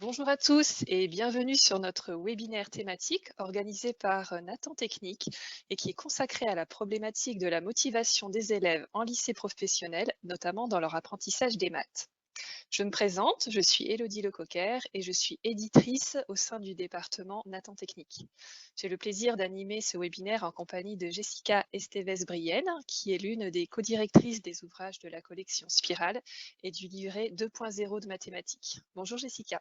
Bonjour à tous et bienvenue sur notre webinaire thématique organisé par Nathan Technique et qui est consacré à la problématique de la motivation des élèves en lycée professionnel, notamment dans leur apprentissage des maths. Je me présente, je suis Élodie Lecoquer et je suis éditrice au sein du département Nathan Technique. J'ai le plaisir d'animer ce webinaire en compagnie de Jessica Esteves-Brienne, qui est l'une des codirectrices des ouvrages de la collection Spirale et du livret 2.0 de mathématiques. Bonjour Jessica.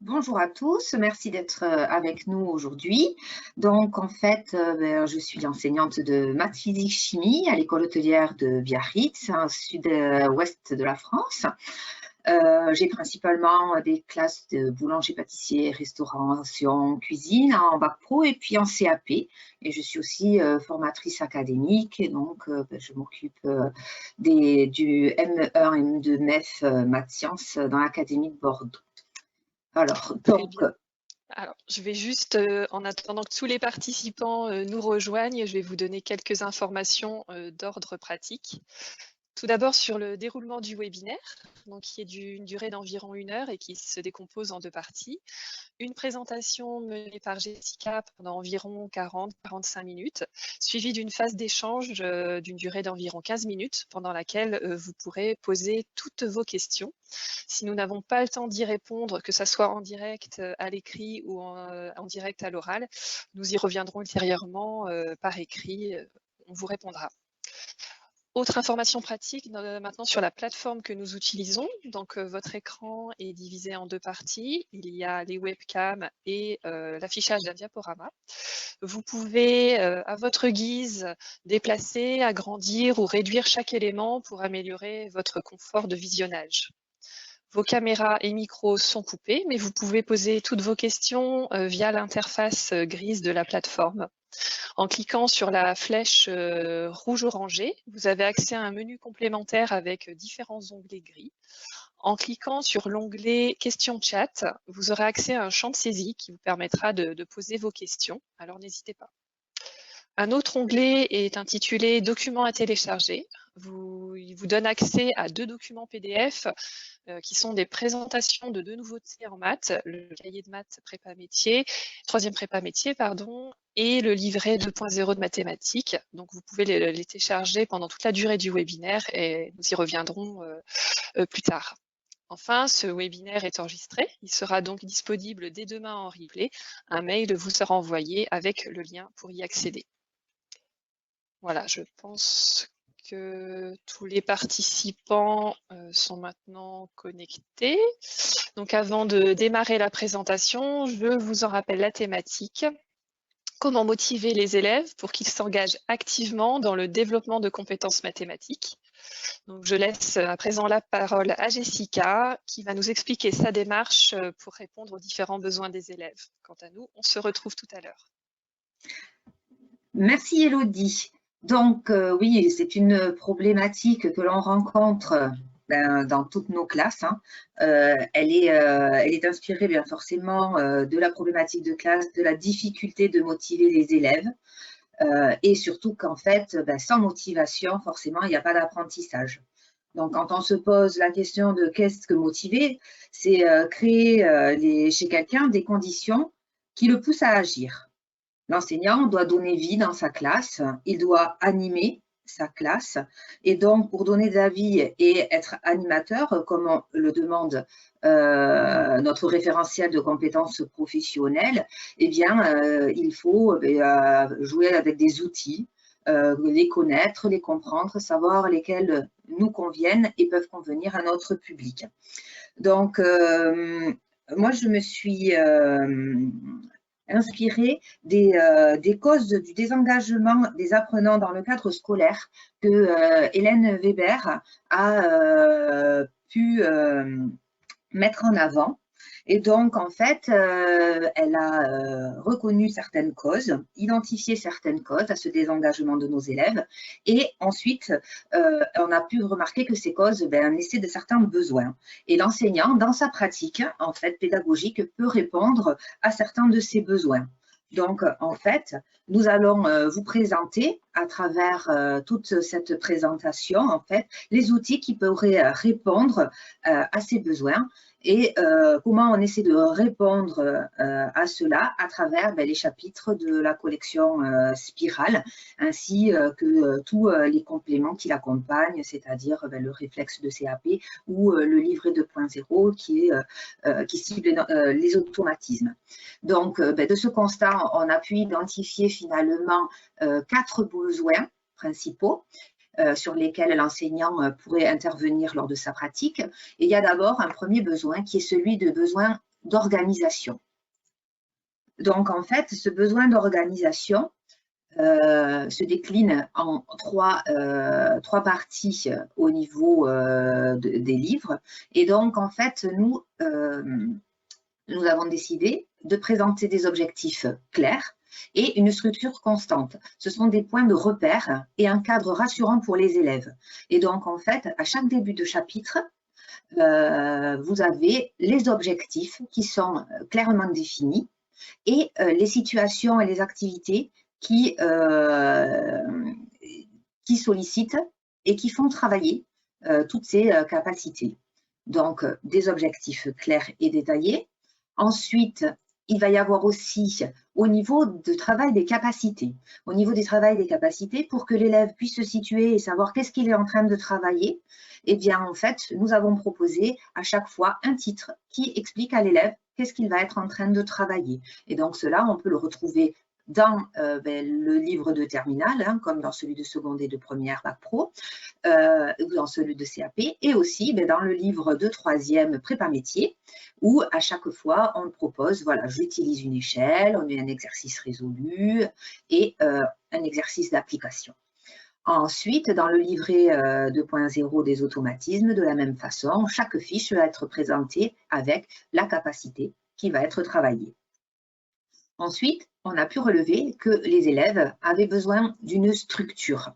Bonjour à tous, merci d'être avec nous aujourd'hui. Donc en fait, je suis enseignante de maths, physique, chimie à l'école hôtelière de Biarritz, au sud-ouest de la France. J'ai principalement des classes de boulanger, pâtissier, restauration, cuisine en bac pro et puis en CAP. Et je suis aussi formatrice académique et donc je m'occupe du ME1 et ME2 MEF maths sciences dans l'Académie de Bordeaux. Alors, Très bien. Alors, je vais juste, en attendant que tous les participants nous rejoignent, je vais vous donner quelques informations d'ordre pratique. Tout d'abord sur le déroulement du webinaire, donc qui est d'une durée d'environ 1 heure et qui se décompose en 2 parties. Une présentation menée par Jessica pendant environ 40-45 minutes, suivie d'une phase d'échange d'une durée d'environ 15 minutes, pendant laquelle vous pourrez poser toutes vos questions. Si nous n'avons pas le temps d'y répondre, que ce soit en direct à l'écrit ou en direct à l'oral, nous y reviendrons ultérieurement par écrit, on vous répondra. Autre information pratique maintenant sur la plateforme que nous utilisons. Donc votre écran est divisé en 2 parties. Il y a les webcams et l'affichage d'un diaporama. Vous pouvez à votre guise déplacer, agrandir ou réduire chaque élément pour améliorer votre confort de visionnage. Vos caméras et micros sont coupés, mais vous pouvez poser toutes vos questions via l'interface grise de la plateforme. En cliquant sur la flèche rouge orangée, vous avez accès à un menu complémentaire avec différents onglets gris. En cliquant sur l'onglet Questions chat, vous aurez accès à un champ de saisie qui vous permettra de poser vos questions, alors n'hésitez pas. Un autre onglet est intitulé Documents à télécharger. Il vous donne accès à 2 documents PDF qui sont des présentations de 2 nouveautés en maths, le cahier de maths prépa métier, troisième prépa métier, pardon, et le livret 2.0 de mathématiques. Donc vous pouvez les télécharger pendant toute la durée du webinaire et nous y reviendrons plus tard. Enfin, ce webinaire est enregistré. Il sera donc disponible dès demain en replay. Un mail vous sera envoyé avec le lien pour y accéder. Voilà, je pense que tous les participants sont maintenant connectés. Donc avant de démarrer la présentation, je vous en rappelle la thématique. Comment motiver les élèves pour qu'ils s'engagent activement dans le développement de compétences mathématiques. Donc je laisse à présent la parole à Jessica qui va nous expliquer sa démarche pour répondre aux différents besoins des élèves. Quant à nous, on se retrouve tout à l'heure. Merci Élodie. Donc oui, c'est une problématique que l'on rencontre dans toutes nos classes. Elle est inspirée bien forcément de la problématique de classe, de la difficulté de motiver les élèves et surtout qu'en fait, sans motivation, forcément, il n'y a pas d'apprentissage. Donc, quand on se pose la question de qu'est-ce que motiver, c'est créer chez quelqu'un des conditions qui le poussent à agir. L'enseignant doit donner vie dans sa classe, il doit animer sa classe et donc pour donner de la vie et être animateur, comme on le demande notre référentiel de compétences professionnelles, eh bien il faut jouer avec des outils, les connaître, les comprendre, savoir lesquels nous conviennent et peuvent convenir à notre public. Donc moi je me suis inspirée des causes du désengagement des apprenants dans le cadre scolaire que Hélène Weber a pu mettre en avant. Et donc, en fait, elle a reconnu certaines causes, identifié certaines causes à ce désengagement de nos élèves. Et ensuite, on a pu remarquer que ces causes naissaient de certains besoins. Et l'enseignant, dans sa pratique, en fait, pédagogique, peut répondre à certains de ces besoins. Donc, en fait, nous allons vous présenter à travers toute cette présentation, en fait, les outils qui pourraient répondre à ces besoins. Et comment on essaie de répondre à cela à travers les chapitres de la collection Spirale, ainsi que tous les compléments qui l'accompagnent, c'est-à-dire le réflexe de CAP ou le livret 2.0 qui cible les automatismes. Donc, de ce constat, on a pu identifier finalement 4 besoins principaux sur lesquels l'enseignant pourrait intervenir lors de sa pratique. Et il y a d'abord un premier besoin qui est celui de besoin d'organisation. Donc, en fait, ce besoin d'organisation se décline en trois parties au niveau des livres. Et donc, en fait, nous avons décidé de présenter des objectifs clairs et une structure constante. Ce sont des points de repère et un cadre rassurant pour les élèves. Et donc, en fait, à chaque début de chapitre, vous avez les objectifs qui sont clairement définis et les situations et les activités qui sollicitent et qui font travailler toutes ces capacités. Donc, des objectifs clairs et détaillés. Ensuite, il va y avoir aussi au niveau du travail des capacités. Au niveau du travail des capacités, pour que l'élève puisse se situer et savoir qu'est-ce qu'il est en train de travailler, eh bien, en fait, nous avons proposé à chaque fois un titre qui explique à l'élève qu'est-ce qu'il va être en train de travailler. Et donc, cela, on peut le retrouver dans le livre de terminale, hein, comme dans celui de seconde et de première Bac Pro, ou dans celui de CAP, et aussi dans le livre de troisième prépa métier, où à chaque fois on propose, voilà, j'utilise une échelle, on a un exercice résolu et un exercice d'application. Ensuite, dans le livret 2.0 des automatismes, de la même façon, chaque fiche va être présentée avec la capacité qui va être travaillée. Ensuite, on a pu relever que les élèves avaient besoin d'une structure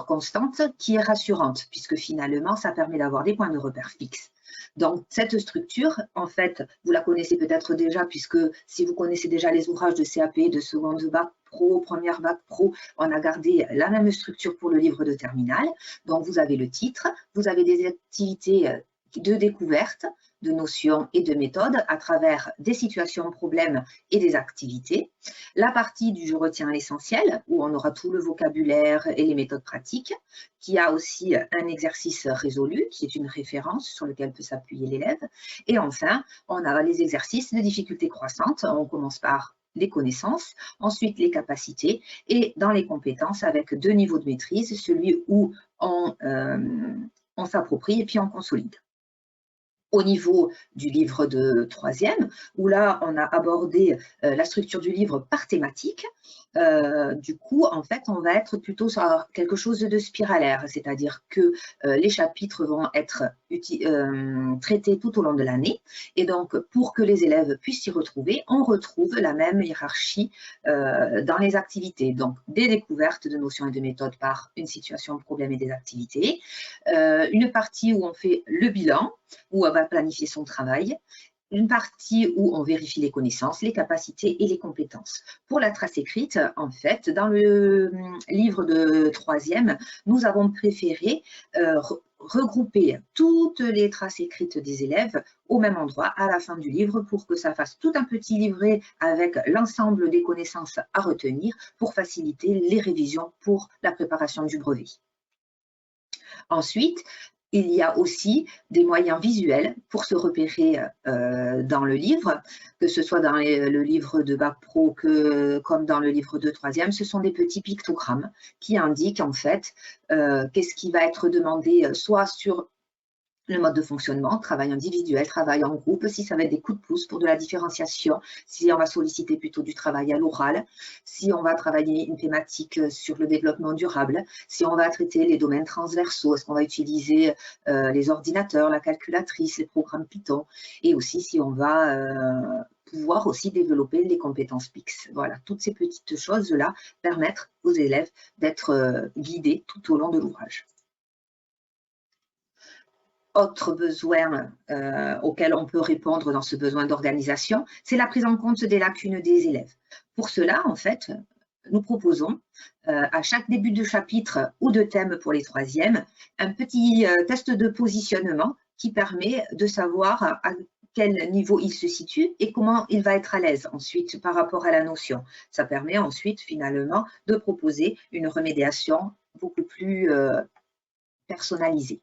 constante qui est rassurante, puisque finalement, ça permet d'avoir des points de repère fixes. Donc, cette structure, en fait, vous la connaissez peut-être déjà, puisque si vous connaissez déjà les ouvrages de CAP, de seconde Bac Pro, première Bac Pro, on a gardé la même structure pour le livre de terminale. Donc, vous avez le titre, vous avez des activités de découverte, de notions et de méthodes à travers des situations problèmes et des activités. La partie du « je retiens l'essentiel » où on aura tout le vocabulaire et les méthodes pratiques, qui a aussi un exercice résolu qui est une référence sur lequel peut s'appuyer l'élève. Et enfin, on a les exercices de difficulté croissante. On commence par les connaissances, ensuite les capacités et dans les compétences avec 2 niveaux de maîtrise, celui où on s'approprie et puis on consolide. Au niveau du livre de troisième, où là, on a abordé la structure du livre par thématique. Du coup, en fait, on va être plutôt sur quelque chose de spiralaire, c'est-à-dire que les chapitres vont être traités tout au long de l'année. Et donc, pour que les élèves puissent s'y retrouver, on retrouve la même hiérarchie dans les activités. Donc, des découvertes de notions et de méthodes par une situation, problème et des activités. Une partie où on fait le bilan, où on va planifier son travail, une partie où on vérifie les connaissances, les capacités et les compétences. Pour la trace écrite, en fait, dans le livre de troisième, nous avons préféré regrouper toutes les traces écrites des élèves au même endroit à la fin du livre pour que ça fasse tout un petit livret avec l'ensemble des connaissances à retenir pour faciliter les révisions pour la préparation du brevet. Ensuite, il y a aussi des moyens visuels pour se repérer dans le livre, que ce soit dans le livre de Bac Pro comme dans le livre de troisième. Ce sont des petits pictogrammes qui indiquent en fait qu'est-ce qui va être demandé soit sur le mode de fonctionnement, travail individuel, travail en groupe, si ça va être des coups de pouce pour de la différenciation, si on va solliciter plutôt du travail à l'oral, si on va travailler une thématique sur le développement durable, si on va traiter les domaines transversaux, est-ce qu'on va utiliser les ordinateurs, la calculatrice, les programmes Python, et aussi si on va pouvoir aussi développer les compétences PIX. Voilà, toutes ces petites choses-là permettent aux élèves d'être guidés tout au long de l'ouvrage. Autre besoin auquel on peut répondre dans ce besoin d'organisation, c'est la prise en compte des lacunes des élèves. Pour cela, en fait, nous proposons à chaque début de chapitre ou de thème pour les troisièmes, un petit test de positionnement qui permet de savoir à quel niveau il se situe et comment il va être à l'aise ensuite par rapport à la notion. Ça permet ensuite finalement de proposer une remédiation beaucoup plus personnalisée.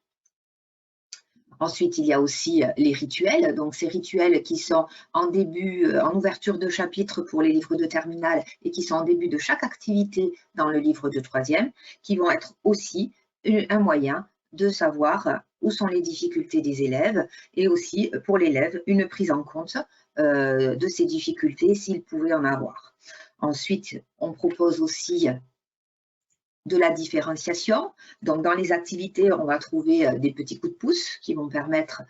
Ensuite, il y a aussi les rituels, donc ces rituels qui sont en début, en ouverture de chapitre pour les livres de terminale et qui sont en début de chaque activité dans le livre de troisième, qui vont être aussi un moyen de savoir où sont les difficultés des élèves et aussi pour l'élève une prise en compte de ces difficultés s'il pouvait en avoir. Ensuite, on propose aussi de la différenciation. Donc, dans les activités, on va trouver des petits coups de pouce qui vont permettre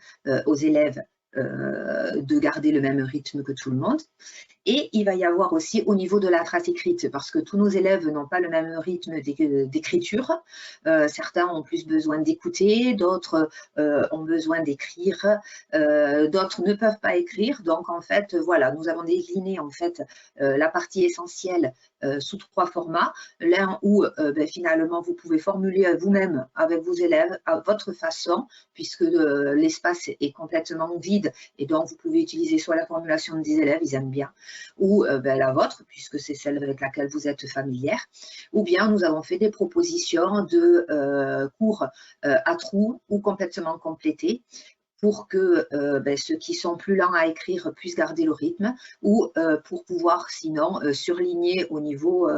aux élèves de garder le même rythme que tout le monde. Et il va y avoir aussi au niveau de la trace écrite, parce que tous nos élèves n'ont pas le même rythme d'écriture. Certains ont plus besoin d'écouter, d'autres ont besoin d'écrire, d'autres ne peuvent pas écrire. Donc, en fait, voilà, nous avons décliné en fait la partie essentielle sous 3 formats. L'un où finalement vous pouvez formuler vous-même avec vos élèves à votre façon, puisque l'espace est complètement vide et donc vous pouvez utiliser soit la formulation des élèves, ils aiment bien, ou la vôtre, puisque c'est celle avec laquelle vous êtes familière, ou bien nous avons fait des propositions de cours à trous ou complètement complétés pour que ceux qui sont plus lents à écrire puissent garder le rythme ou pour pouvoir sinon surligner au niveau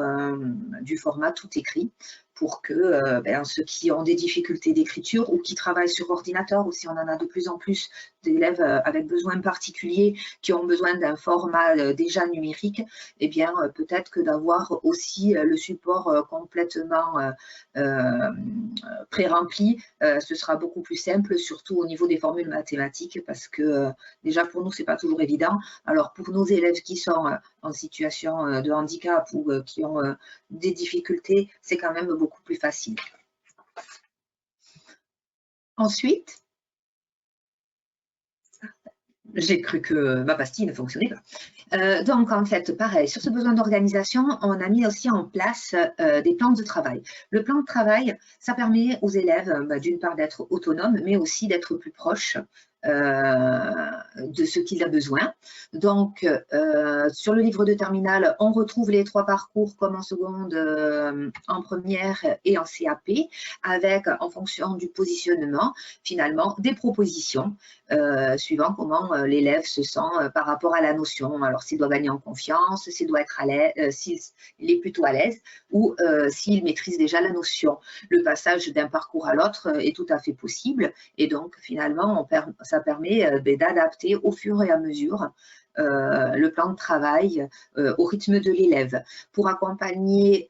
du format tout écrit pour que ceux qui ont des difficultés d'écriture ou qui travaillent sur ordinateur, aussi on en a de plus en plus d'élèves avec besoins particuliers qui ont besoin d'un format déjà numérique, eh bien peut-être que d'avoir aussi le support complètement pré-rempli, ce sera beaucoup plus simple, surtout au niveau des formules mathématiques, parce que déjà pour nous, c'est pas toujours évident. Alors pour nos élèves qui sont en situation de handicap ou qui ont des difficultés, c'est quand même beaucoup plus facile. Ensuite, j'ai cru que ma pastille ne fonctionnait pas. Donc, en fait, pareil, sur ce besoin d'organisation, on a mis aussi en place des plans de travail. Le plan de travail, ça permet aux élèves, d'une part, d'être autonomes, mais aussi d'être plus proches de ce qu'il a besoin. Donc, sur le livre de terminale, on retrouve les 3 parcours comme en seconde, en première et en CAP, avec, en fonction du positionnement, finalement, des propositions suivant comment l'élève se sent par rapport à la notion. Alors, s'il doit gagner en confiance, s'il doit être à l'aise, s'il est plutôt à l'aise, ou s'il maîtrise déjà la notion. Le passage d'un parcours à l'autre est tout à fait possible, et donc, finalement, ça permet d'adapter au fur et à mesure le plan de travail au rythme de l'élève. Pour accompagner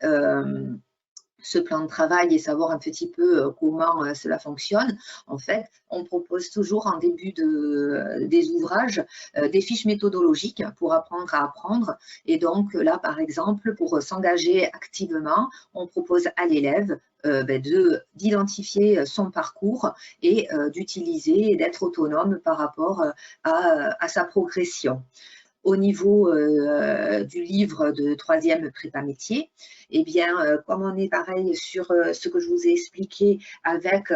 ce plan de travail et savoir un petit peu comment cela fonctionne, en fait, on propose toujours en début des ouvrages des fiches méthodologiques pour apprendre à apprendre. Et donc là, par exemple, pour s'engager activement, on propose à l'élève d'identifier son parcours et d'utiliser et d'être autonome par rapport à sa progression. Au niveau du livre de troisième prépa métier, eh bien, comme on est pareil sur ce que je vous ai expliqué avec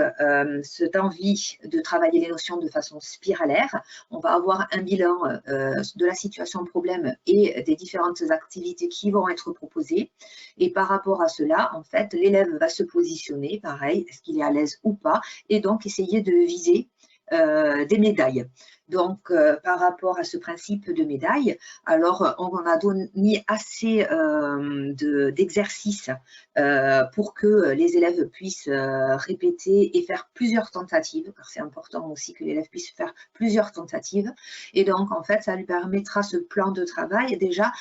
cette envie de travailler les notions de façon spiralaire, on va avoir un bilan de la situation problème et des différentes activités qui vont être proposées. Et par rapport à cela, en fait, l'élève va se positionner, pareil, est-ce qu'il est à l'aise ou pas, et donc essayer de viser des médailles. Donc, par rapport à ce principe de médaille, alors on a mis assez d'exercices pour que les élèves puissent répéter et faire plusieurs tentatives, car c'est important aussi que l'élève puisse faire plusieurs tentatives. Et donc, en fait, ça lui permettra, ce plan de travail, déjà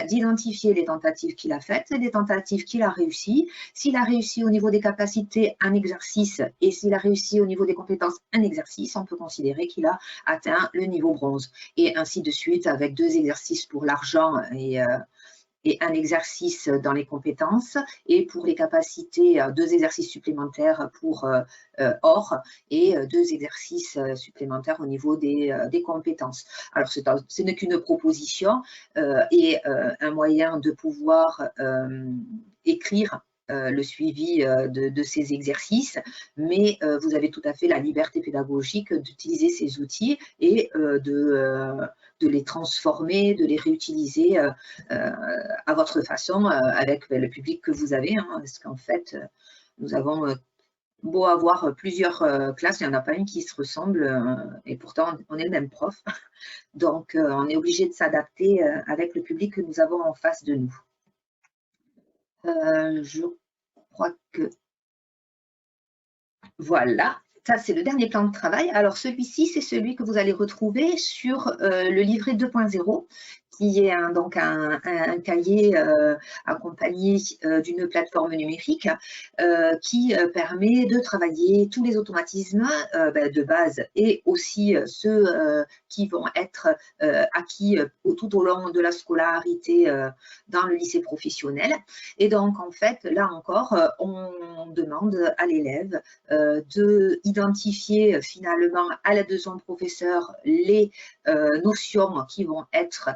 d'identifier les tentatives qu'il a faites, les tentatives qu'il a réussi. S'il a réussi au niveau des capacités, un exercice, et s'il a réussi au niveau des compétences, un exercice, on peut considérer qu'il a atteint le niveau bronze, et ainsi de suite avec 2 exercices pour l'argent et un exercice dans les compétences, et pour les capacités, 2 exercices supplémentaires pour or et 2 exercices supplémentaires au niveau des compétences. Alors, ce n'est qu'une proposition et un moyen de pouvoir écrire le suivi de ces exercices, mais vous avez tout à fait la liberté pédagogique d'utiliser ces outils et de les transformer, de les réutiliser à votre façon avec le public que vous avez, hein, parce qu'en fait, nous avons beau avoir plusieurs classes, il n'y en a pas une qui se ressemble et pourtant on est le même prof. Donc on est obligé de s'adapter avec le public que nous avons en face de nous. Je crois que voilà, ça c'est le dernier plan de travail. Alors celui-ci, c'est celui que vous allez retrouver sur le livret 2.0, qui est donc un cahier accompagné d'une plateforme numérique qui permet de travailler tous les automatismes de base et aussi ceux qui vont être acquis tout au long de la scolarité dans le lycée professionnel. Et donc, en fait, là encore, on demande à l'élève d'identifier finalement à l'aide de son professeur les notions qui vont être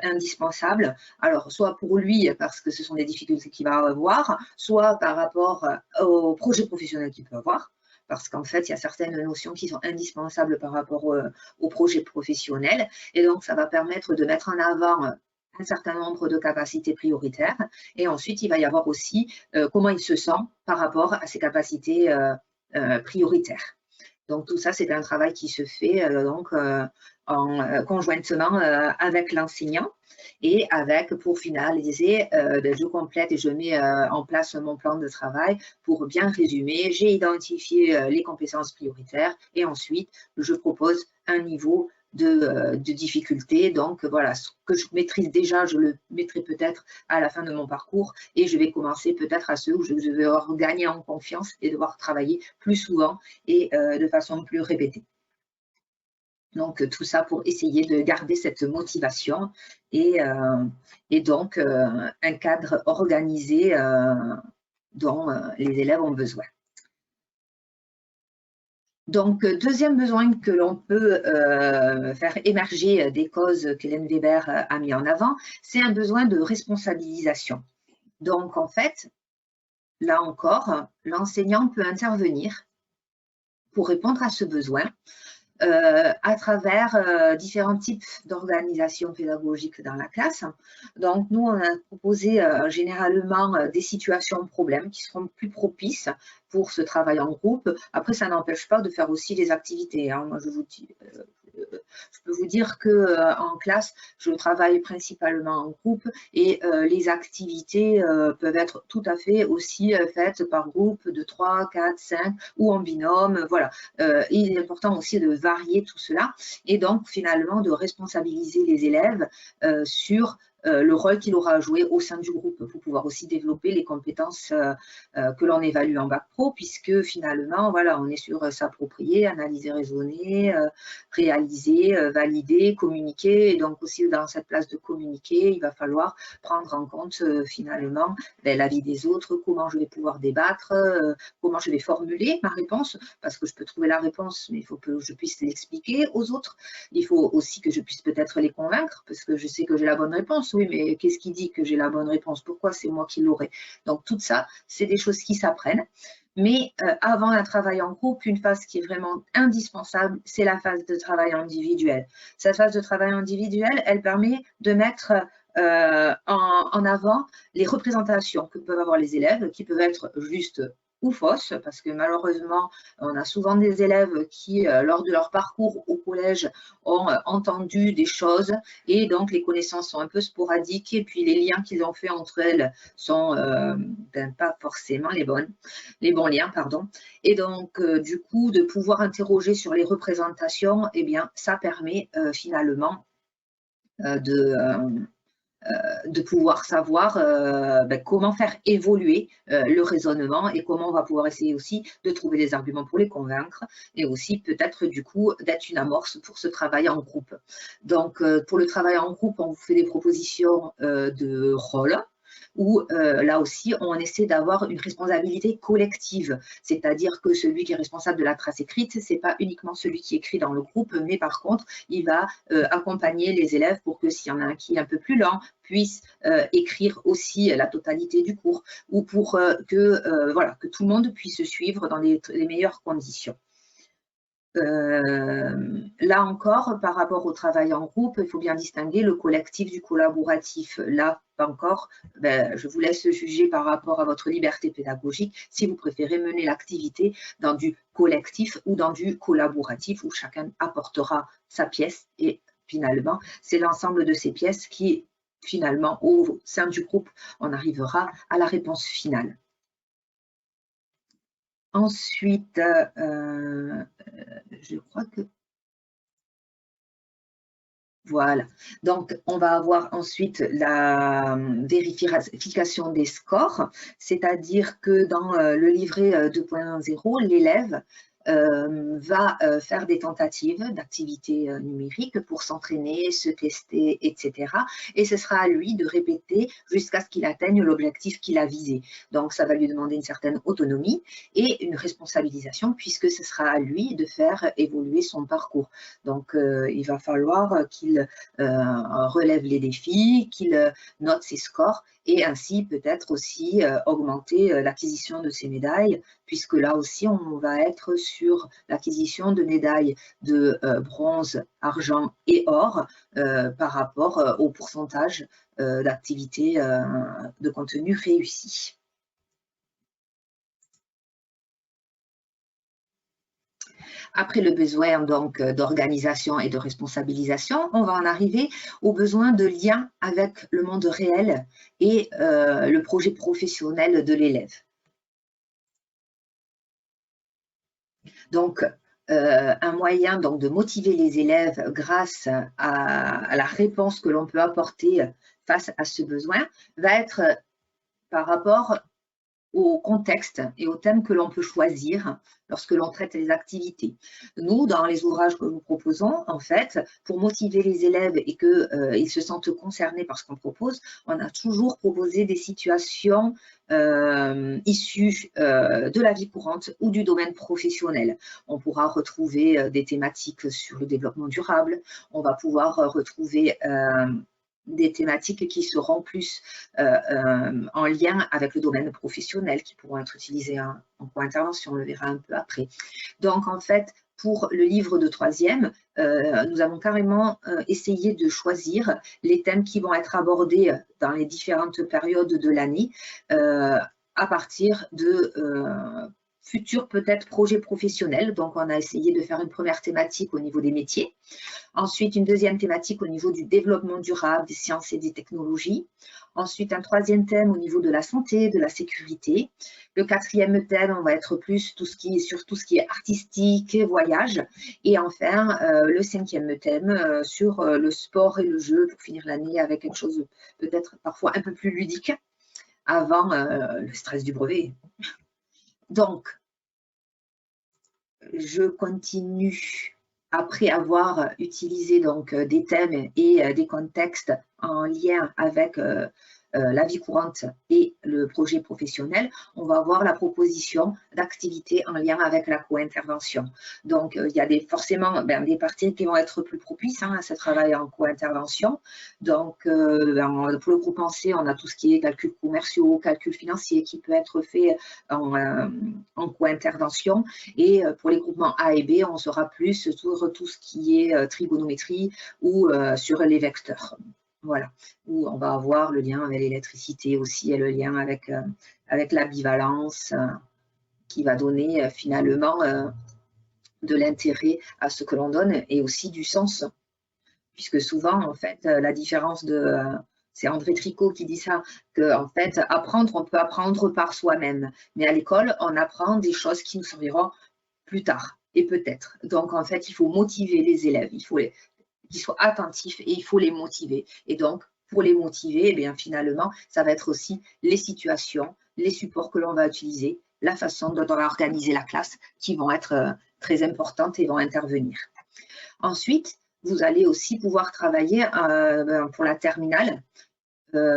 indispensable, alors soit pour lui parce que ce sont des difficultés qu'il va avoir, soit par rapport au projet professionnel qu'il peut avoir, parce qu'en fait, il y a certaines notions qui sont indispensables par rapport au projet professionnel, et donc ça va permettre de mettre en avant un certain nombre de capacités prioritaires, et ensuite, il va y avoir aussi comment il se sent par rapport à ces capacités prioritaires. Donc tout ça, c'est un travail qui se fait conjointement avec l'enseignant et avec, pour finaliser, je complète et je mets en place mon plan de travail pour bien résumer. J'ai identifié les compétences prioritaires et ensuite, je propose un niveau de difficulté. Donc voilà, ce que je maîtrise déjà, je le mettrai peut-être à la fin de mon parcours et je vais commencer peut-être à ceux où je vais devoir gagner en confiance et devoir travailler plus souvent et de façon plus répétée. Donc tout ça pour essayer de garder cette motivation et donc un cadre organisé dont les élèves ont besoin. Donc, deuxième besoin que l'on peut faire émerger des causes qu'Hélène Weber a mis en avant, c'est un besoin de responsabilisation. Donc, en fait, là encore, l'enseignant peut intervenir pour répondre à ce besoin à travers différents types d'organisations pédagogiques dans la classe. Donc, nous, on a proposé généralement des situations problèmes qui seront plus propices pour ce travail en groupe. Après, ça n'empêche pas de faire aussi des activités, hein. Moi, je peux vous dire qu'en classe, je travaille principalement en groupe et les activités peuvent être tout à fait aussi faites par groupe de 3, 4, 5 ou en binôme. Voilà. Il est important aussi de varier tout cela et donc finalement de responsabiliser les élèves sur le rôle qu'il aura à jouer au sein du groupe pour pouvoir aussi développer les compétences que l'on évalue en bac pro, puisque finalement, voilà, on est sur s'approprier, analyser, raisonner, réaliser, valider, communiquer. Et donc aussi dans cette place de communiquer, il va falloir prendre en compte finalement l'avis des autres, comment je vais pouvoir débattre, comment je vais formuler ma réponse, parce que je peux trouver la réponse, mais il faut que je puisse l'expliquer aux autres. Il faut aussi que je puisse peut-être les convaincre, parce que je sais que j'ai la bonne réponse. Oui, mais qu'est-ce qui dit que j'ai la bonne réponse? Pourquoi c'est moi qui l'aurai? Donc, tout ça, c'est des choses qui s'apprennent. Mais avant un travail en groupe, une phase qui est vraiment indispensable, c'est la phase de travail individuel. Cette phase de travail individuel, elle permet de mettre en avant les représentations que peuvent avoir les élèves, qui peuvent être justes ou fausses, parce que malheureusement, on a souvent des élèves qui, lors de leur parcours au collège, ont entendu des choses et donc les connaissances sont un peu sporadiques et puis les liens qu'ils ont fait entre elles sont pas forcément les bons liens, pardon. Et donc, du coup, de pouvoir interroger sur les représentations, eh bien, ça permet finalement de pouvoir savoir comment faire évoluer le raisonnement et comment on va pouvoir essayer aussi de trouver des arguments pour les convaincre et aussi peut-être du coup d'être une amorce pour ce travail en groupe. Donc pour le travail en groupe, on vous fait des propositions de rôle où là aussi, on essaie d'avoir une responsabilité collective, c'est-à-dire que celui qui est responsable de la trace écrite, ce n'est pas uniquement celui qui écrit dans le groupe, mais par contre, il va accompagner les élèves pour que s'il y en a un qui est un peu plus lent, puisse écrire aussi la totalité du cours, ou pour voilà, que tout le monde puisse suivre dans les meilleures conditions. Là encore, par rapport au travail en groupe, il faut bien distinguer le collectif du collaboratif. Là encore, je vous laisse juger par rapport à votre liberté pédagogique si vous préférez mener l'activité dans du collectif ou dans du collaboratif où chacun apportera sa pièce et finalement, c'est l'ensemble de ces pièces qui, finalement, au sein du groupe, on arrivera à la réponse finale. Ensuite, je crois que... Voilà. Donc, on va avoir ensuite la vérification des scores, c'est-à-dire que dans le livret 2.0, l'élève va faire des tentatives d'activités numériques pour s'entraîner, se tester, etc. Et ce sera à lui de répéter jusqu'à ce qu'il atteigne l'objectif qu'il a visé. Donc, ça va lui demander une certaine autonomie et une responsabilisation puisque ce sera à lui de faire évoluer son parcours. Donc, il va falloir qu'il relève les défis, qu'il note ses scores et ainsi peut-être aussi augmenter l'acquisition de ces médailles, puisque là aussi on va être sur l'acquisition de médailles de bronze, argent et or par rapport au pourcentage d'activité de contenu réussi. Après le besoin donc d'organisation et de responsabilisation, on va en arriver au besoin de lien avec le monde réel et le projet professionnel de l'élève. Donc, un moyen donc, de motiver les élèves grâce à la réponse que l'on peut apporter face à ce besoin va être par rapport au contexte et au thème que l'on peut choisir lorsque l'on traite les activités. Nous, dans les ouvrages que nous proposons, en fait, pour motiver les élèves et qu'ils se sentent concernés par ce qu'on propose, on a toujours proposé des situations issues de la vie courante ou du domaine professionnel. On pourra retrouver des thématiques sur le développement durable, on va pouvoir retrouver des thématiques qui seront plus en lien avec le domaine professionnel, qui pourront être utilisées en co-intervention, on le verra un peu après. Donc, en fait, pour le livre de troisième, nous avons carrément essayé de choisir les thèmes qui vont être abordés dans les différentes périodes de l'année à partir de futurs peut-être projets professionnels. Donc, on a essayé de faire une première thématique au niveau des métiers. Ensuite, une deuxième thématique au niveau du développement durable, des sciences et des technologies. Ensuite, un troisième thème au niveau de la santé, de la sécurité. Le quatrième thème, on va être plus sur tout ce qui est artistique, voyage. Et enfin, le cinquième thème sur le sport et le jeu pour finir l'année avec quelque chose peut-être parfois un peu plus ludique avant le stress du brevet. Donc, je continue après avoir utilisé donc des thèmes et des contextes en lien avec la vie courante et le projet professionnel, on va voir la proposition d'activités en lien avec la co-intervention. Donc, il y a forcément des parties qui vont être plus propices à ce travail en co-intervention. Donc, pour le groupe pensé, on a tout ce qui est calculs commerciaux, calculs financiers qui peut être fait en co-intervention. Et pour les groupements A et B, on sera plus sur tout ce qui est trigonométrie ou sur les vecteurs. Voilà, où on va avoir le lien avec l'électricité aussi et le lien avec la bivalence qui va donner finalement de l'intérêt à ce que l'on donne et aussi du sens. Puisque souvent, en fait, la différence c'est André Tricot qui dit ça, qu'en fait, apprendre, on peut apprendre par soi-même. Mais à l'école, on apprend des choses qui nous serviront plus tard et peut-être. Donc, en fait, il faut motiver les élèves, il faut qu'ils soient attentifs et il faut les motiver. Et donc, pour les motiver, eh bien, finalement, ça va être aussi les situations, les supports que l'on va utiliser, la façon dont on va organiser la classe qui vont être très importantes et vont intervenir. Ensuite, vous allez aussi pouvoir travailler pour la terminale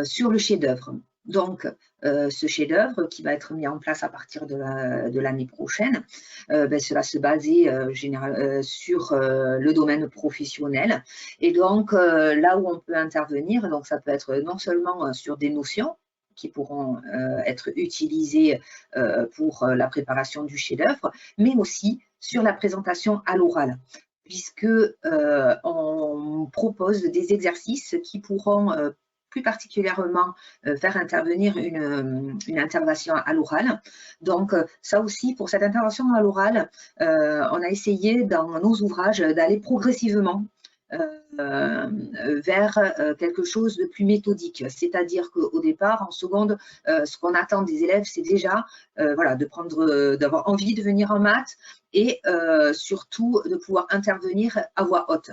sur le chef-d'œuvre. Donc, ce chef-d'œuvre qui va être mis en place à partir de l'année prochaine, cela se baser sur le domaine professionnel. Et donc, là où on peut intervenir, donc ça peut être non seulement sur des notions qui pourront être utilisées pour la préparation du chef-d'œuvre, mais aussi sur la présentation à l'oral, puisque on propose des exercices qui pourront plus particulièrement faire intervenir une intervention à l'oral. Donc, ça aussi, pour cette intervention à l'oral, on a essayé dans nos ouvrages d'aller progressivement vers quelque chose de plus méthodique. C'est-à-dire qu'au départ, en seconde, ce qu'on attend des élèves, c'est déjà voilà, d'avoir envie de venir en maths et surtout de pouvoir intervenir à voix haute.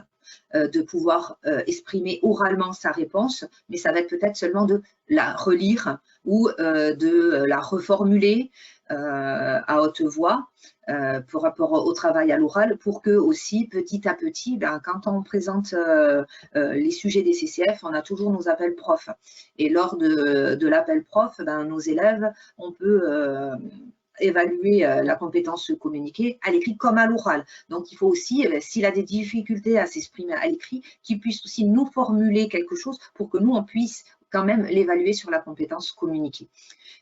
De pouvoir exprimer oralement sa réponse, mais ça va être peut-être seulement de la relire ou de la reformuler à haute voix par rapport au travail à l'oral, pour que aussi, petit à petit, quand on présente les sujets des CCF, on a toujours nos appels profs. Et lors de l'appel prof, nos élèves, on peut évaluer la compétence communiquée à l'écrit comme à l'oral. Donc, il faut aussi, s'il a des difficultés à s'exprimer à l'écrit, qu'il puisse aussi nous formuler quelque chose pour que nous, on puisse quand même l'évaluer sur la compétence communiquée.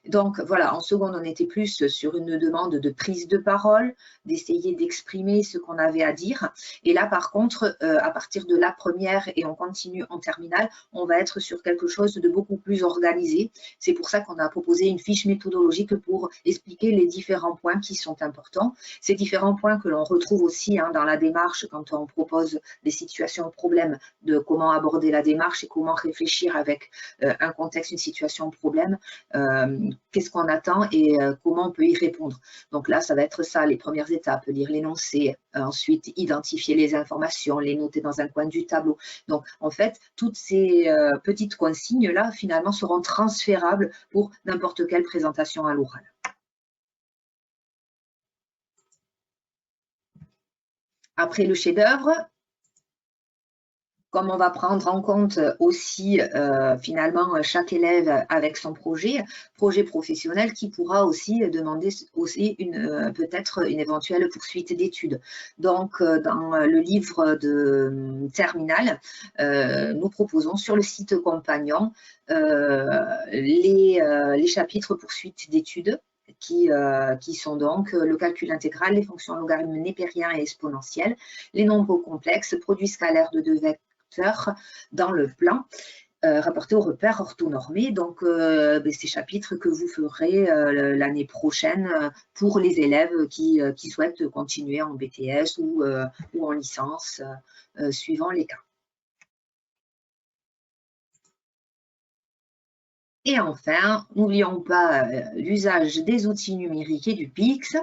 Donc, voilà, en seconde, on était plus sur une demande de prise de parole, d'essayer d'exprimer ce qu'on avait à dire. Et là, par contre, à partir de la première et on continue en terminale, on va être sur quelque chose de beaucoup plus organisé. C'est pour ça qu'on a proposé une fiche méthodologique pour expliquer les différents points qui sont importants. Ces différents points que l'on retrouve aussi dans la démarche quand on propose des situations problèmes, de comment aborder la démarche et comment réfléchir avec un contexte, une situation problème. Qu'est-ce qu'on attend et comment on peut y répondre. Donc là, ça va être ça, les premières étapes, lire l'énoncé, ensuite identifier les informations, les noter dans un coin du tableau. Donc, en fait, toutes ces petites consignes-là, finalement, seront transférables pour n'importe quelle présentation à l'oral. Après le chef-d'œuvre, comme on va prendre en compte aussi finalement chaque élève avec son projet professionnel, qui pourra aussi demander aussi peut-être une éventuelle poursuite d'études. Donc dans le livre de terminale, nous proposons sur le site compagnon les chapitres poursuite d'études, qui sont donc le calcul intégral, les fonctions logarithmes népériens et exponentielles, les nombres complexes, produits scalaires de deux vecteurs dans le plan, rapportés aux repères orthonormés. Donc, ces chapitres que vous ferez l'année prochaine pour les élèves qui souhaitent continuer en BTS ou en licence, suivant les cas. Et enfin, n'oublions pas l'usage des outils numériques et du PIX.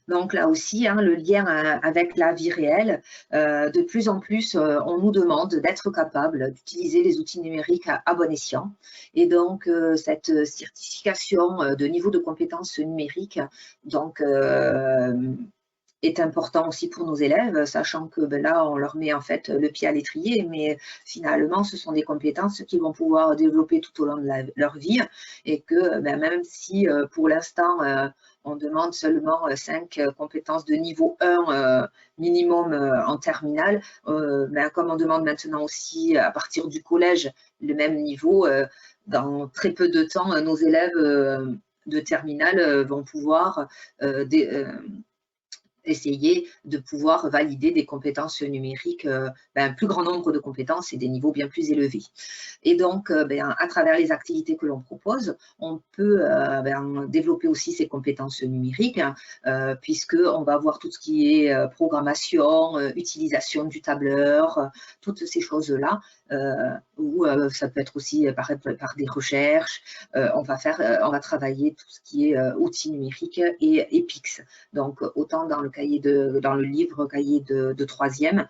Donc là aussi, le lien avec la vie réelle. De plus en plus, on nous demande d'être capable d'utiliser les outils numériques à bon escient. Et donc, cette certification de niveau de compétences numériques, donc, est important aussi pour nos élèves, sachant que là, on leur met en fait le pied à l'étrier, mais finalement, ce sont des compétences qu'ils vont pouvoir développer tout au long de leur vie, et que même si pour l'instant, on demande seulement 5 compétences de niveau 1 minimum en terminale, comme on demande maintenant aussi à partir du collège le même niveau, dans très peu de temps, nos élèves de terminale vont pouvoir essayer de pouvoir valider des compétences numériques, un plus grand nombre de compétences et des niveaux bien plus élevés. Et donc, à travers les activités que l'on propose, on peut développer aussi ces compétences numériques, puisqu'on va voir tout ce qui est programmation, utilisation du tableur, toutes ces choses-là, ou ça peut être aussi par des recherches. On va travailler tout ce qui est outils numériques et PIX. Donc, autant dans le livre cahier de troisième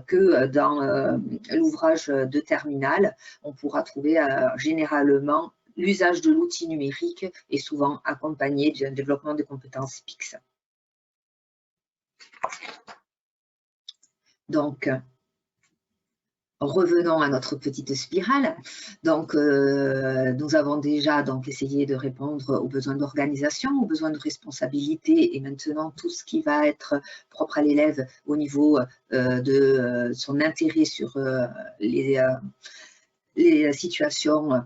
que dans l'ouvrage de terminale, on pourra trouver généralement l'usage de l'outil numérique est souvent accompagné d'un développement de compétences PIX. Donc, revenons à notre petite spirale. Donc, nous avons déjà donc essayé de répondre aux besoins d'organisation, aux besoins de responsabilité, et maintenant tout ce qui va être propre à l'élève au niveau de son intérêt sur les situations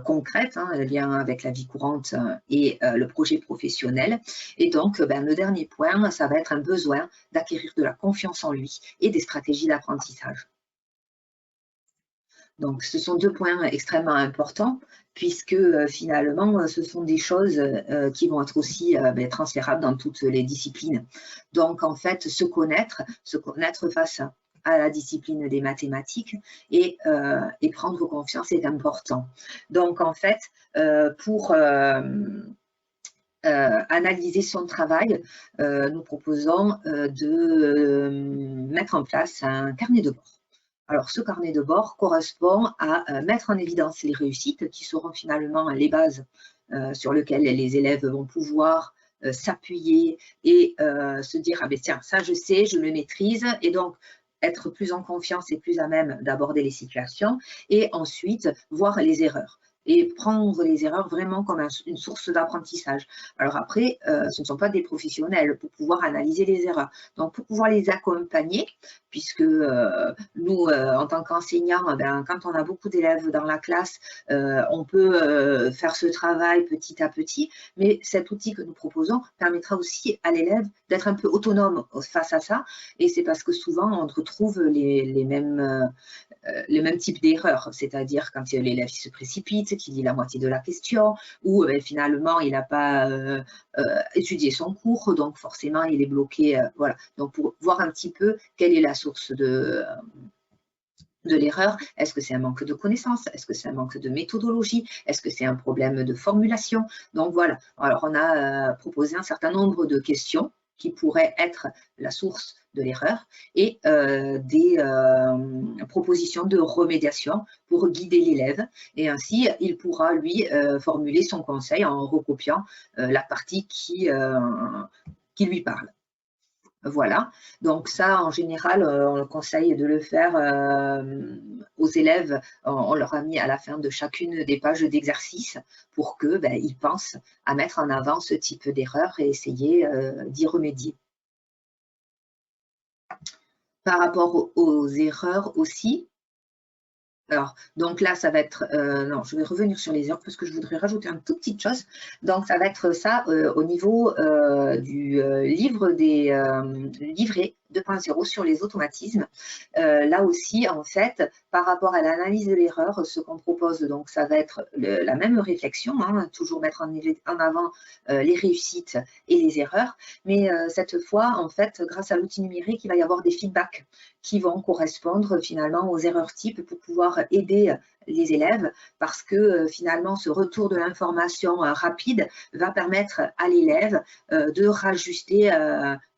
concrètes, le lien avec la vie courante et le projet professionnel. Et donc, le dernier point, ça va être un besoin d'acquérir de la confiance en lui et des stratégies d'apprentissage. Donc, ce sont 2 points extrêmement importants puisque finalement, ce sont des choses qui vont être aussi transférables dans toutes les disciplines. Donc, en fait, se connaître face à la discipline des mathématiques et prendre confiance est important. Donc, en fait, pour analyser son travail, nous proposons de mettre en place un carnet de bord. Alors, ce carnet de bord correspond à mettre en évidence les réussites qui seront finalement les bases sur lesquelles les élèves vont pouvoir s'appuyer et se dire « Ah ben tiens, ça je sais, je le maîtrise » et donc être plus en confiance et plus à même d'aborder les situations et ensuite voir les erreurs et prendre les erreurs vraiment comme une source d'apprentissage. Alors après, ce ne sont pas des professionnels pour pouvoir analyser les erreurs. Donc, pour pouvoir les accompagner, puisque nous, en tant qu'enseignants, quand on a beaucoup d'élèves dans la classe, on peut faire ce travail petit à petit, mais cet outil que nous proposons permettra aussi à l'élève d'être un peu autonome face à ça, et c'est parce que souvent, on retrouve les mêmes types d'erreurs, c'est-à-dire quand l'élève se précipite, qu'il dit la moitié de la question, ou finalement il n'a pas étudié son cours, donc forcément il est bloqué. Voilà. Donc pour voir un petit peu quelle est la source de l'erreur, est-ce que c'est un manque de connaissances, est-ce que c'est un manque de méthodologie, est-ce que c'est un problème de formulation? Donc voilà, alors on a proposé un certain nombre de questions qui pourraient être la source de l'erreur et des propositions de remédiation pour guider l'élève. Et ainsi, il pourra, lui, formuler son conseil en recopiant la partie qui lui parle. Voilà, donc ça, en général, on conseille de le faire aux élèves. On leur a mis à la fin de chacune des pages d'exercice pour qu'ils pensent à mettre en avant ce type d'erreur et essayer d'y remédier. Par rapport aux erreurs aussi, alors, donc là, ça va être, non, je vais revenir sur les erreurs parce que je voudrais rajouter une toute petite chose. Donc, ça va être ça au niveau du livre des livrets 2.0 sur les automatismes. Là aussi, en fait, par rapport à l'analyse de l'erreur, ce qu'on propose, donc, ça va être la même réflexion, toujours mettre en avant les réussites et les erreurs, mais cette fois, en fait, grâce à l'outil numérique, il va y avoir des feedbacks qui vont correspondre finalement aux erreurs types pour pouvoir aider les élèves parce que finalement ce retour de l'information rapide va permettre à l'élève de rajuster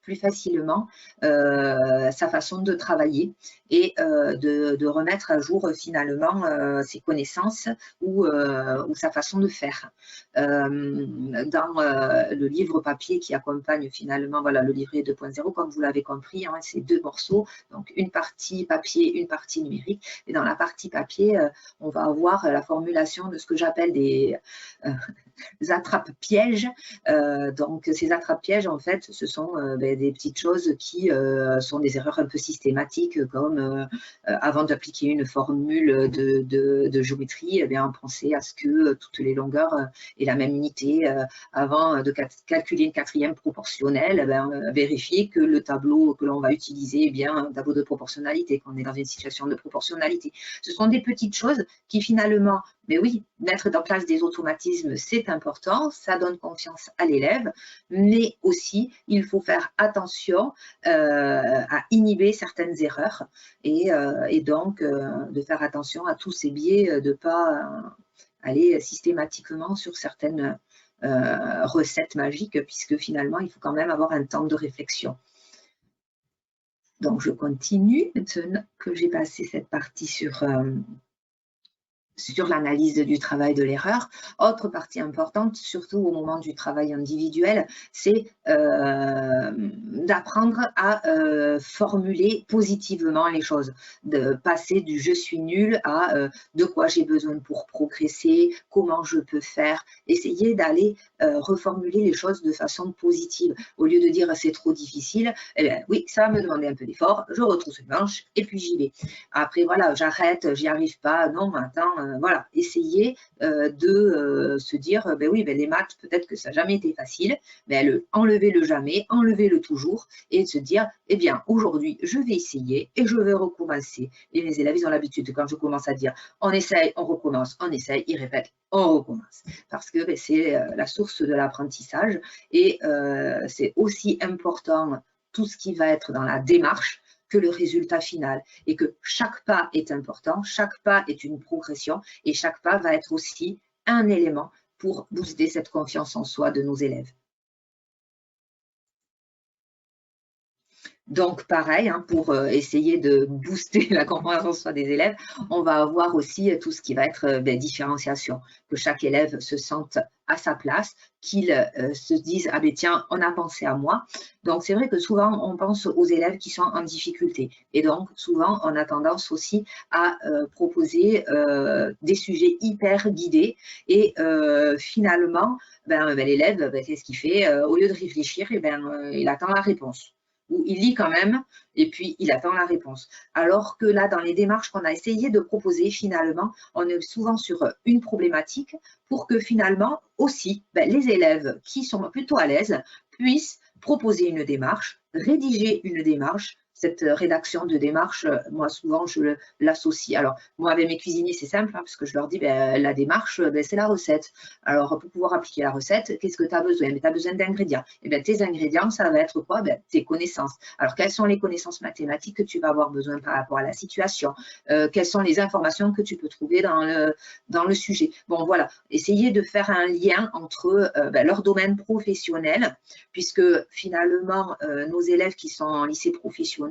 plus facilement sa façon de travailler et de remettre à jour finalement ses connaissances ou sa façon de faire. Dans le livre papier qui accompagne finalement voilà, le livret 2.0, comme vous l'avez compris, c'est 2 morceaux, donc une partie papier, une partie numérique. Et dans la partie papier, on va avoir la formulation de ce que j'appelle des attrape-pièges. Donc, ces attrape-pièges, en fait, ce sont des petites choses qui sont des erreurs un peu systématiques, comme avant d'appliquer une formule de géométrie, on pensait à ce que toutes les longueurs aient la même unité. Avant de calculer une 4e proportionnelle, vérifier que le tableau que l'on va utiliser est bien un tableau de proportionnalité, qu'on est dans une situation de proportionnalité. Ce sont des petites choses qui finalement, mais oui, mettre en place des automatismes, c'est important, ça donne confiance à l'élève, mais aussi, il faut faire attention à inhiber certaines erreurs et donc de faire attention à tous ces biais, de ne pas aller systématiquement sur certaines recettes magiques, puisque finalement, il faut quand même avoir un temps de réflexion. Donc, je continue maintenant que j'ai passé cette partie sur sur l'analyse du travail de l'erreur. Autre partie importante, surtout au moment du travail individuel, c'est d'apprendre à formuler positivement les choses, de passer du « je suis nul » à de quoi j'ai besoin pour progresser, comment je peux faire, essayer d'aller reformuler les choses de façon positive. Au lieu de dire c'est trop difficile, eh bien, oui, ça va me demander un peu d'effort, je retrousse les manches et puis j'y vais. Après, voilà, j'arrête, j'y arrive pas, non, attends, voilà, essayer de se dire, ben oui, ben les maths, peut-être que ça n'a jamais été facile, mais enlever le jamais, enlever le toujours, et de se dire, eh bien, aujourd'hui, je vais essayer et je vais recommencer. Et les élèves, ils ont l'habitude, quand je commence à dire, on essaye, on recommence, on essaye, ils répètent, on recommence. Parce que ben, c'est la source de l'apprentissage et c'est aussi important tout ce qui va être dans la démarche que le résultat final et que chaque pas est important, chaque pas est une progression et chaque pas va être aussi un élément pour booster cette confiance en soi de nos élèves. Donc, pareil, hein, pour essayer de booster la confiance en soi des élèves, on va avoir aussi tout ce qui va être différenciation, que chaque élève se sente à sa place, qu'il se dise « Ah ben tiens, on a pensé à moi ». Donc, c'est vrai que souvent, on pense aux élèves qui sont en difficulté. Et donc, souvent, on a tendance aussi à proposer des sujets hyper guidés. Et finalement, l'élève, qu'est-ce qu'il fait? Au lieu de réfléchir, il attend la réponse. Où il lit quand même et puis il attend la réponse. Alors que là, dans les démarches qu'on a essayé de proposer, finalement, on est souvent sur une problématique pour que finalement aussi, les élèves qui sont plutôt à l'aise puissent proposer une démarche, rédiger une démarche. Cette rédaction de démarche, moi, souvent, je l'associe. Alors, moi, avec mes cuisiniers, c'est simple, hein, parce que je leur dis, la démarche, c'est la recette. Alors, pour pouvoir appliquer la recette, qu'est-ce que tu as besoin? Tu as besoin d'ingrédients. Et bien, tes ingrédients, ça va être quoi? Tes connaissances. Alors, quelles sont les connaissances mathématiques que tu vas avoir besoin par rapport à la situation? Quelles sont les informations que tu peux trouver dans le sujet? Bon, voilà, essayer de faire un lien entre leur domaine professionnel, puisque finalement, nos élèves qui sont en lycée professionnel,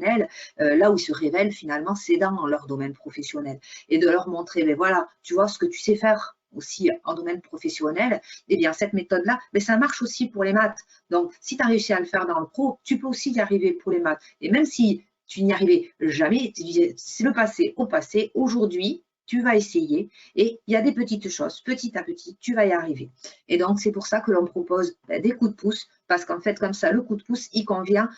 là où ils se révèlent finalement, c'est dans leur domaine professionnel. Et de leur montrer, voilà, tu vois, ce que tu sais faire aussi en domaine professionnel, eh bien cette méthode-là, ça marche aussi pour les maths. Donc, si tu as réussi à le faire dans le pro, tu peux aussi y arriver pour les maths. Et même si tu n'y arrivais jamais, tu disais, c'est le passé au passé, aujourd'hui, tu vas essayer et il y a des petites choses, petit à petit, tu vas y arriver. Et donc, c'est pour ça que l'on propose des coups de pouce, parce qu'en fait, comme ça, le coup de pouce, il convient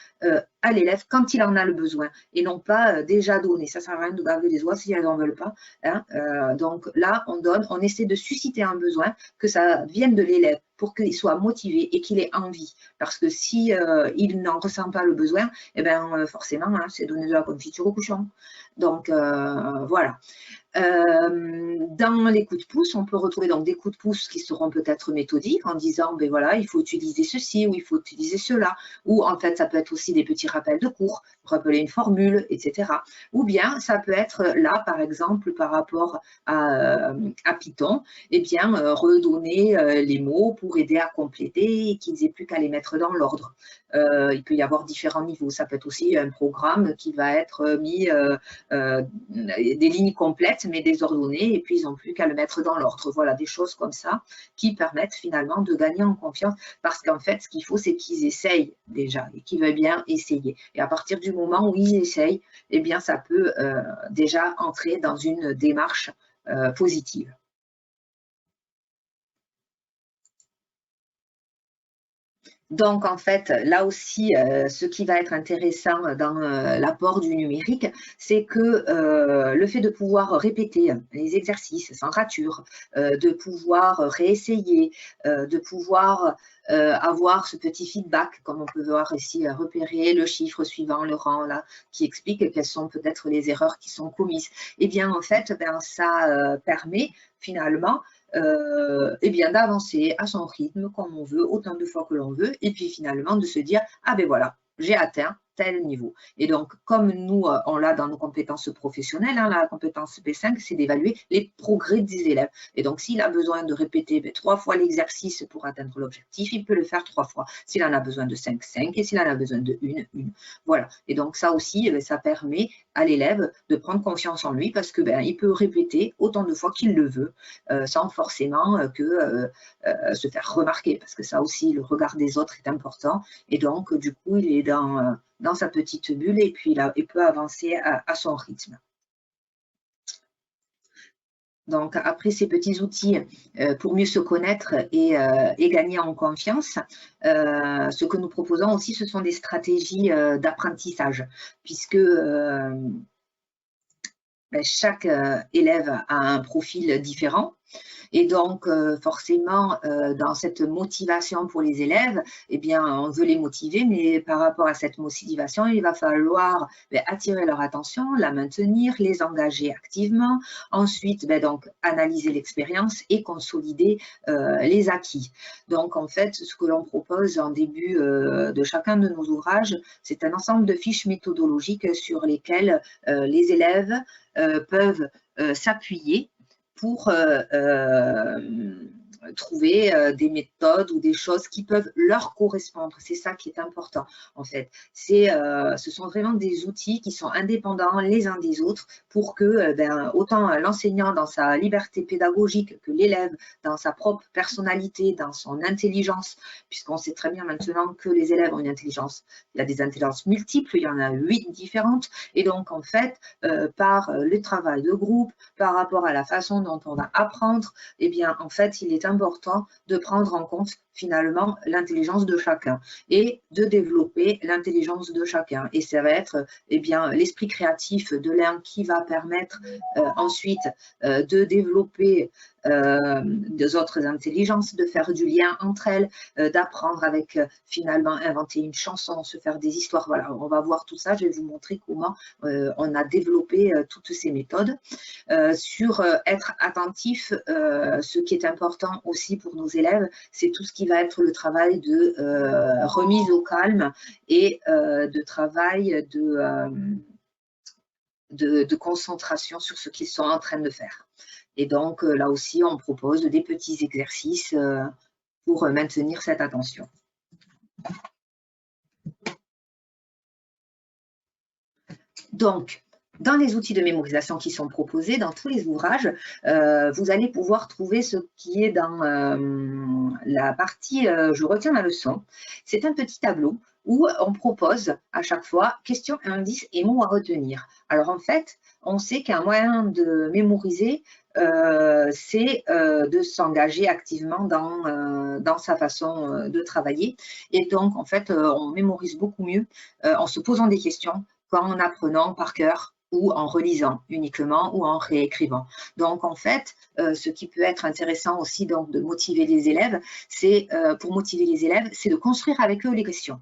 à l'élève quand il en a le besoin et non pas déjà donné. Ça ne sert à rien de garder les oies si elles n'en veulent pas. Hein. Donc là, on donne, on essaie de susciter un besoin, que ça vienne de l'élève pour qu'il soit motivé et qu'il ait envie. Parce que si il n'en ressent pas le besoin, forcément, hein, c'est donner de la confiture au cochon. Donc, voilà. Dans les coups de pouce, on peut retrouver donc des coups de pouce qui seront peut-être méthodiques en disant, voilà, il faut utiliser ceci ou il faut utiliser cela. Ou en fait, ça peut être aussi des petits rappels de cours, rappeler une formule, etc. Ou bien, ça peut être là, par exemple, par rapport à Python, redonner les mots pour aider à compléter et qu'ils n'aient plus qu'à les mettre dans l'ordre. Il peut y avoir différents niveaux. Ça peut être aussi un programme qui va être mis des lignes complètes mais désordonnées, et puis ils n'ont plus qu'à le mettre dans l'ordre. Voilà, des choses comme ça qui permettent finalement de gagner en confiance, parce qu'en fait, ce qu'il faut, c'est qu'ils essayent déjà et qu'ils veulent bien essayer. Et à partir du moment où ils essayent, eh bien, ça peut déjà entrer dans une démarche positive. Donc, en fait, là aussi, ce qui va être intéressant dans l'apport du numérique, c'est que le fait de pouvoir répéter les exercices sans rature, de pouvoir réessayer, de pouvoir avoir ce petit feedback, comme on peut voir ici, repérer le chiffre suivant, le rang, là, qui explique quelles sont peut-être les erreurs qui sont commises. Eh bien, en fait, ça permet finalement d'avancer à son rythme, comme on veut, autant de fois que l'on veut, et puis finalement de se dire, ah ben voilà, j'ai atteint tel niveau. Et donc, comme nous, on l'a dans nos compétences professionnelles, hein, la compétence P5, c'est d'évaluer les progrès des élèves. Et donc, s'il a besoin de répéter 3 fois l'exercice pour atteindre l'objectif, il peut le faire 3 fois. S'il en a besoin de 5, 5, et s'il en a besoin de 1, 1. Voilà. Et donc, ça aussi, ça permet à l'élève de prendre confiance en lui parce que il peut répéter autant de fois qu'il le veut, sans forcément se faire remarquer, parce que ça aussi, le regard des autres est important. Et donc, du coup, il est dans sa petite bulle et puis il peut avancer à son rythme. Donc, après ces petits outils pour mieux se connaître et gagner en confiance, ce que nous proposons aussi, ce sont des stratégies d'apprentissage, puisque chaque élève a un profil différent. Et donc, forcément, dans cette motivation pour les élèves, eh bien, on veut les motiver, mais par rapport à cette motivation, il va falloir attirer leur attention, la maintenir, les engager activement. Ensuite, donc, analyser l'expérience et consolider les acquis. Donc, en fait, ce que l'on propose en début de chacun de nos ouvrages, c'est un ensemble de fiches méthodologiques sur lesquelles les élèves peuvent s'appuyer pour trouver des méthodes ou des choses qui peuvent leur correspondre. C'est ça qui est important, en fait. Ce sont vraiment des outils qui sont indépendants les uns des autres pour que autant l'enseignant dans sa liberté pédagogique que l'élève dans sa propre personnalité, dans son intelligence, puisqu'on sait très bien maintenant que les élèves ont une intelligence. Il y a des intelligences multiples, il y en a 8 différentes. Et donc, en fait, par le travail de groupe, par rapport à la façon dont on va apprendre, eh bien, en fait, il est important de prendre en compte finalement l'intelligence de chacun et de développer l'intelligence de chacun. Et ça va être l'esprit créatif de l'un qui va permettre ensuite de développer des autres intelligences, de faire du lien entre elles, d'apprendre avec finalement inventer une chanson, se faire des histoires. Voilà, on va voir tout ça. Je vais vous montrer comment on a développé toutes ces méthodes. Sur être attentif, ce qui est important aussi pour nos élèves, c'est tout ce qui va être le travail de remise au calme et de travail de concentration sur ce qu'ils sont en train de faire. Et donc, là aussi, on propose des petits exercices pour maintenir cette attention. Donc, dans les outils de mémorisation qui sont proposés dans tous les ouvrages, vous allez pouvoir trouver ce qui est dans la partie « Je retiens ma leçon ». C'est un petit tableau où on propose à chaque fois questions, indices et mots à retenir. Alors en fait, on sait qu'un moyen de mémoriser, c'est de s'engager activement dans sa façon de travailler. Et donc, en fait, on mémorise beaucoup mieux en se posant des questions qu'en apprenant par cœur ou en relisant uniquement ou en réécrivant. Donc, en fait, ce qui peut être intéressant aussi donc, de motiver les élèves, c'est pour motiver les élèves, c'est de construire avec eux les questions.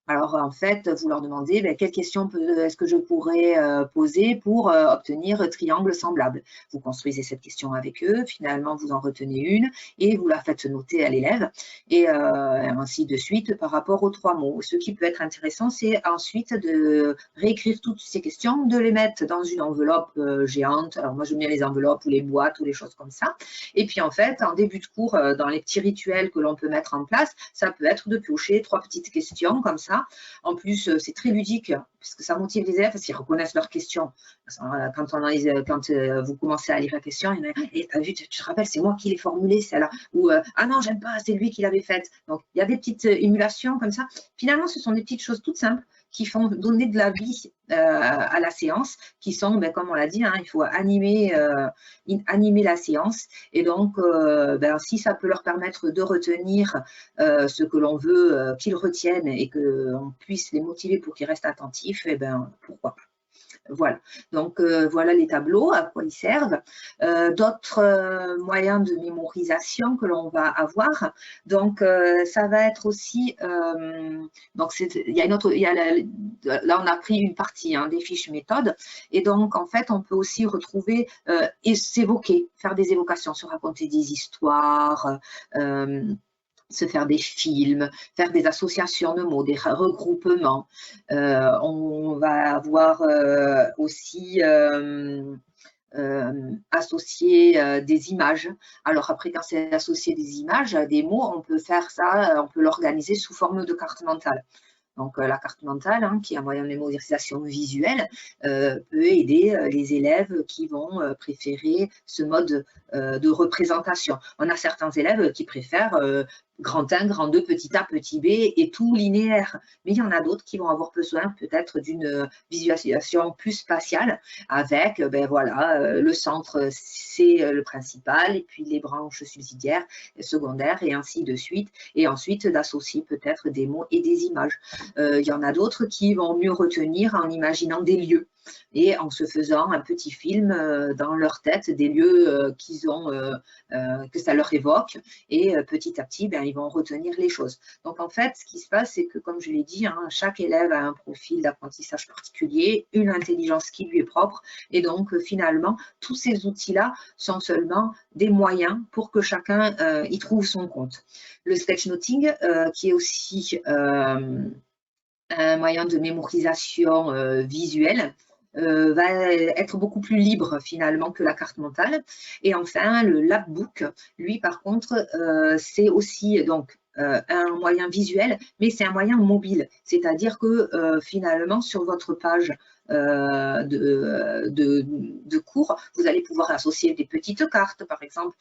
Alors, en fait, vous leur demandez quelle question est-ce que je pourrais poser pour obtenir triangle semblable. Vous construisez cette question avec eux, finalement, vous en retenez une et vous la faites noter à l'élève et ainsi de suite par rapport aux 3 mots. Ce qui peut être intéressant, c'est ensuite de réécrire toutes ces questions, de les mettre dans une enveloppe géante. Alors, moi, j'aime bien les enveloppes ou les boîtes ou les choses comme ça. Et puis, en fait, en début de cours, dans les petits rituels que l'on peut mettre en place, ça peut être de piocher 3 petites questions comme ça. En plus, c'est très ludique puisque ça motive les élèves parce qu'ils reconnaissent leurs questions. Quand vous commencez à lire la question, il y en a « Eh, t'as vu, tu te rappelles, c'est moi qui l'ai formulée, celle-là » ou « Ah non, j'aime pas, c'est lui qui l'avait faite ». Donc, il y a des petites émulations comme ça. Finalement, ce sont des petites choses toutes simples qui font donner de la vie à la séance, qui sont, comme on l'a dit, hein, il faut animer la séance. Et donc, si ça peut leur permettre de retenir ce que l'on veut qu'ils retiennent et qu'on puisse les motiver pour qu'ils restent attentifs, pourquoi pas. Voilà, donc voilà les tableaux, à quoi ils servent. D'autres moyens de mémorisation que l'on va avoir, donc ça va être aussi, donc là on a pris une partie des fiches méthodes, et donc en fait on peut aussi retrouver et s'évoquer, faire des évocations, se raconter des histoires, se faire des films, faire des associations de mots, des regroupements. On va avoir aussi associer des images. Alors après, quand c'est associer des images, des mots, on peut faire ça, on peut l'organiser sous forme de carte mentale. Donc la carte mentale, hein, qui est un moyen de mémorisation visuelle, peut aider les élèves qui vont préférer ce mode de représentation. On a certains élèves qui préfèrent grand 1, grand 2, petit a, petit b et tout linéaire. Mais il y en a d'autres qui vont avoir besoin peut-être d'une visualisation plus spatiale avec, ben voilà, le centre c'est le principal et puis les branches subsidiaires, secondaires et ainsi de suite. Et ensuite d'associer peut-être des mots et des images. Il y en a d'autres qui vont mieux retenir en imaginant des lieux et en se faisant un petit film dans leur tête des lieux qu'ils ont, que ça leur évoque, et petit à petit, ben, ils vont retenir les choses. Donc en fait, ce qui se passe, c'est que comme je l'ai dit, hein, chaque élève a un profil d'apprentissage particulier, une intelligence qui lui est propre, et donc finalement, tous ces outils-là sont seulement des moyens pour que chacun y trouve son compte. Le sketchnoting, qui est aussi un moyen de mémorisation visuelle, va être beaucoup plus libre finalement que la carte mentale. Et enfin, le Labbook, lui par contre, c'est aussi donc un moyen visuel, mais c'est un moyen mobile. C'est-à-dire que finalement, sur votre page de cours, vous allez pouvoir associer des petites cartes, par exemple,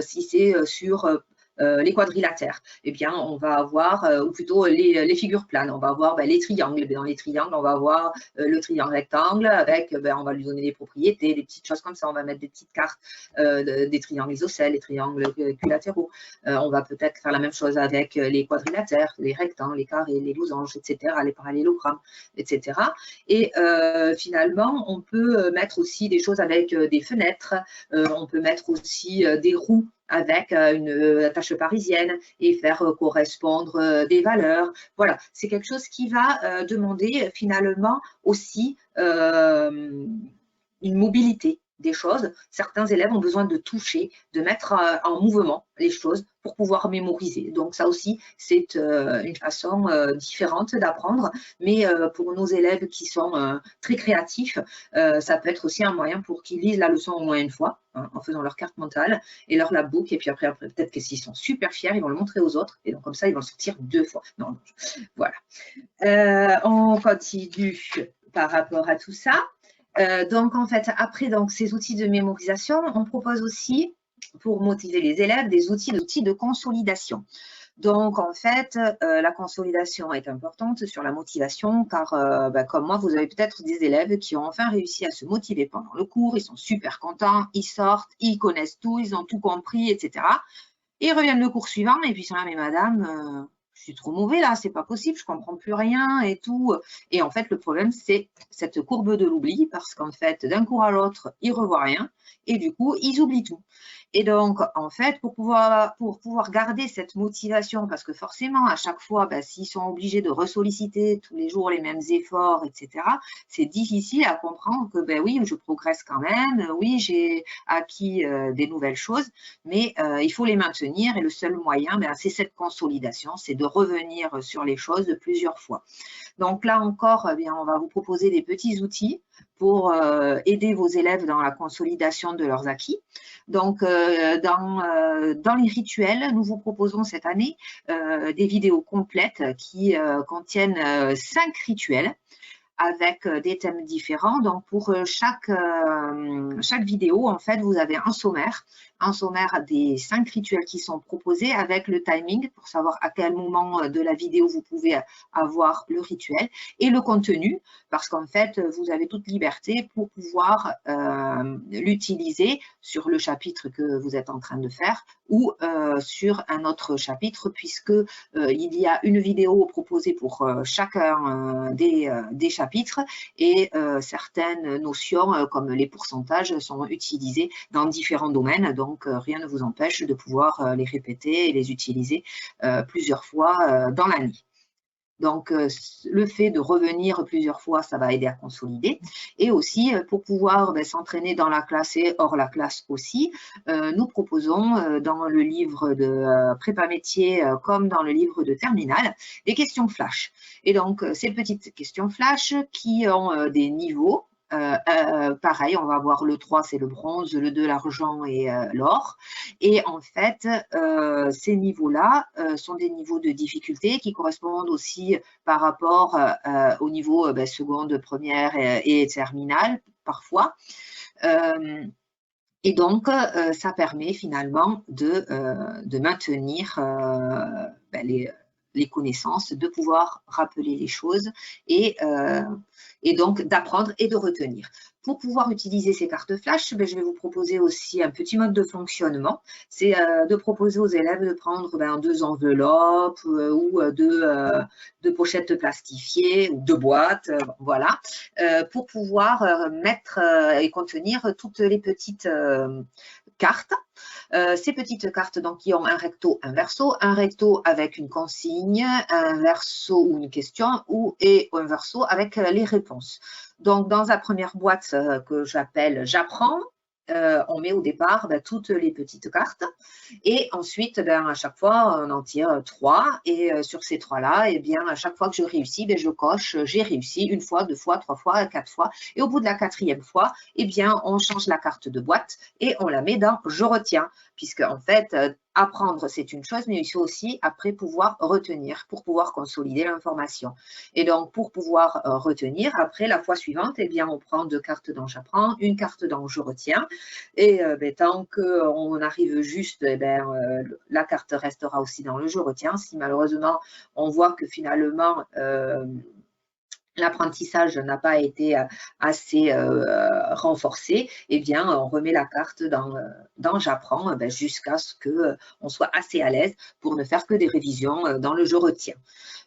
si c'est sur les quadrilatères, eh bien, on va avoir, ou plutôt les figures planes, on va avoir les triangles. Dans les triangles, on va avoir le triangle rectangle avec, on va lui donner des propriétés, des petites choses comme ça. On va mettre des petites cartes des triangles isocèles, des triangles équilatéraux. On va peut-être faire la même chose avec les quadrilatères, les rectangles, les carrés, les losanges, etc., les parallélogrammes, etc. Et finalement, on peut mettre aussi des choses avec des fenêtres, on peut mettre aussi des roues avec une tâche parisienne et faire correspondre des valeurs. Voilà, c'est quelque chose qui va demander finalement aussi une mobilité des choses. Certains élèves ont besoin de toucher, de mettre en mouvement les choses pour pouvoir mémoriser. Donc ça aussi, c'est une façon différente d'apprendre, mais pour nos élèves qui sont très créatifs, ça peut être aussi un moyen pour qu'ils lisent la leçon au moins une fois, hein, en faisant leur carte mentale et leur Labbook, et puis après peut-être que s'ils sont super fiers, ils vont le montrer aux autres, et donc comme ça, ils vont le sortir 2 fois. Non, voilà. On continue par rapport à tout ça. Donc, en fait, après donc, ces outils de mémorisation, on propose aussi, pour motiver les élèves, des outils de consolidation. Donc, en fait, la consolidation est importante sur la motivation, car comme moi, vous avez peut-être des élèves qui ont enfin réussi à se motiver pendant le cours, ils sont super contents, ils sortent, ils connaissent tout, ils ont tout compris, etc. Et ils reviennent le cours suivant et puis ils sont là, mais madame, je suis trop mauvais là, c'est pas possible, je comprends plus rien et tout. Et en fait, le problème, c'est cette courbe de l'oubli, parce qu'en fait, d'un cours à l'autre, ils revoient rien et du coup, ils oublient tout. Et donc, en fait, pour pouvoir garder cette motivation, parce que forcément, à chaque fois, s'ils sont obligés de ressolliciter tous les jours les mêmes efforts, etc., c'est difficile à comprendre que, oui, je progresse quand même, oui, j'ai acquis des nouvelles choses, mais il faut les maintenir, et le seul moyen, c'est cette consolidation, c'est de revenir sur les choses plusieurs fois. Donc là encore, on va vous proposer des petits outils pour aider vos élèves dans la consolidation de leurs acquis. Donc, dans les rituels, nous vous proposons cette année des vidéos complètes qui contiennent 5 rituels avec des thèmes différents. Donc, pour chaque vidéo, en fait, vous avez un sommaire des 5 rituels qui sont proposés avec le timing pour savoir à quel moment de la vidéo vous pouvez avoir le rituel, et le contenu, parce qu'en fait, vous avez toute liberté pour pouvoir l'utiliser sur le chapitre que vous êtes en train de faire ou sur un autre chapitre, puisque il y a une vidéo proposée pour chacun des chapitres, et certaines notions comme les pourcentages sont utilisées dans différents domaines, donc rien ne vous empêche de pouvoir les répéter et les utiliser plusieurs fois dans l'année. Donc, le fait de revenir plusieurs fois, ça va aider à consolider. Et aussi, pour pouvoir s'entraîner dans la classe et hors la classe aussi, nous proposons dans le livre de prépa métier comme dans le livre de terminale, des questions flash. Et donc, ces petites questions flash qui ont des niveaux. Pareil, on va avoir le 3, c'est le bronze, le 2, l'argent et l'or. Et en fait, ces niveaux-là sont des niveaux de difficulté qui correspondent aussi par rapport au niveau seconde, première et terminale, parfois. Et donc, ça permet finalement de maintenir les connaissances, de pouvoir rappeler les choses et donc d'apprendre et de retenir. Pour pouvoir utiliser ces cartes flash, je vais vous proposer aussi un petit mode de fonctionnement. C'est de proposer aux élèves de prendre 2 enveloppes ou deux pochettes plastifiées ou 2 boîtes, voilà, pour pouvoir mettre et contenir toutes les petites cartes. Ces petites cartes donc, qui ont un recto avec une consigne, un verso ou une question et un verso avec les réponses. Donc, dans la première boîte que j'appelle « J'apprends », on met au départ toutes les petites cartes et ensuite, à chaque fois, on en tire 3 et sur ces 3-là, à chaque fois que je réussis, je coche « J'ai réussi » 1 fois, 2 fois, 3 fois, 4 fois et au bout de la 4e fois, on change la carte de boîte et on la met dans « Je retiens » puisque en fait, apprendre, c'est une chose, mais il faut aussi après pouvoir retenir pour pouvoir consolider l'information. Et donc, pour pouvoir retenir, après, la fois suivante, on prend 2 cartes dans J'apprends, 1 carte dans Je retiens. Et tant qu'on arrive juste, la carte restera aussi dans le Je retiens. Si malheureusement, on voit que finalement, l'apprentissage n'a pas été assez renforcé, on remet la carte dans J'apprends jusqu'à ce qu'on soit assez à l'aise pour ne faire que des révisions dans le Je retiens.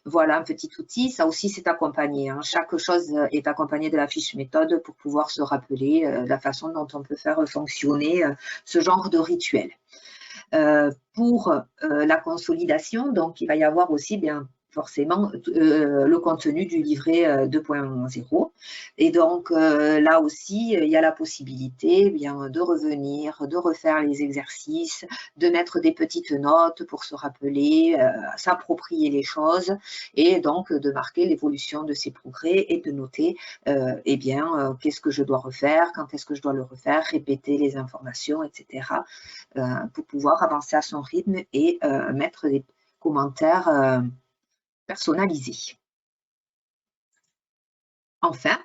Voilà un petit outil, ça aussi c'est accompagné. Chaque chose est accompagnée de la fiche méthode pour pouvoir se rappeler la façon dont on peut faire fonctionner ce genre de rituel. Pour la consolidation, donc il va y avoir aussi forcément le contenu du livret 2.0. Et donc, là aussi, il y a la possibilité de revenir, de refaire les exercices, de mettre des petites notes pour se rappeler, s'approprier les choses et donc de marquer l'évolution de ses progrès et de noter qu'est-ce que je dois refaire, quand est-ce que je dois le refaire, répéter les informations, etc. Pour pouvoir avancer à son rythme et mettre des commentaires personnalisés. Enfin,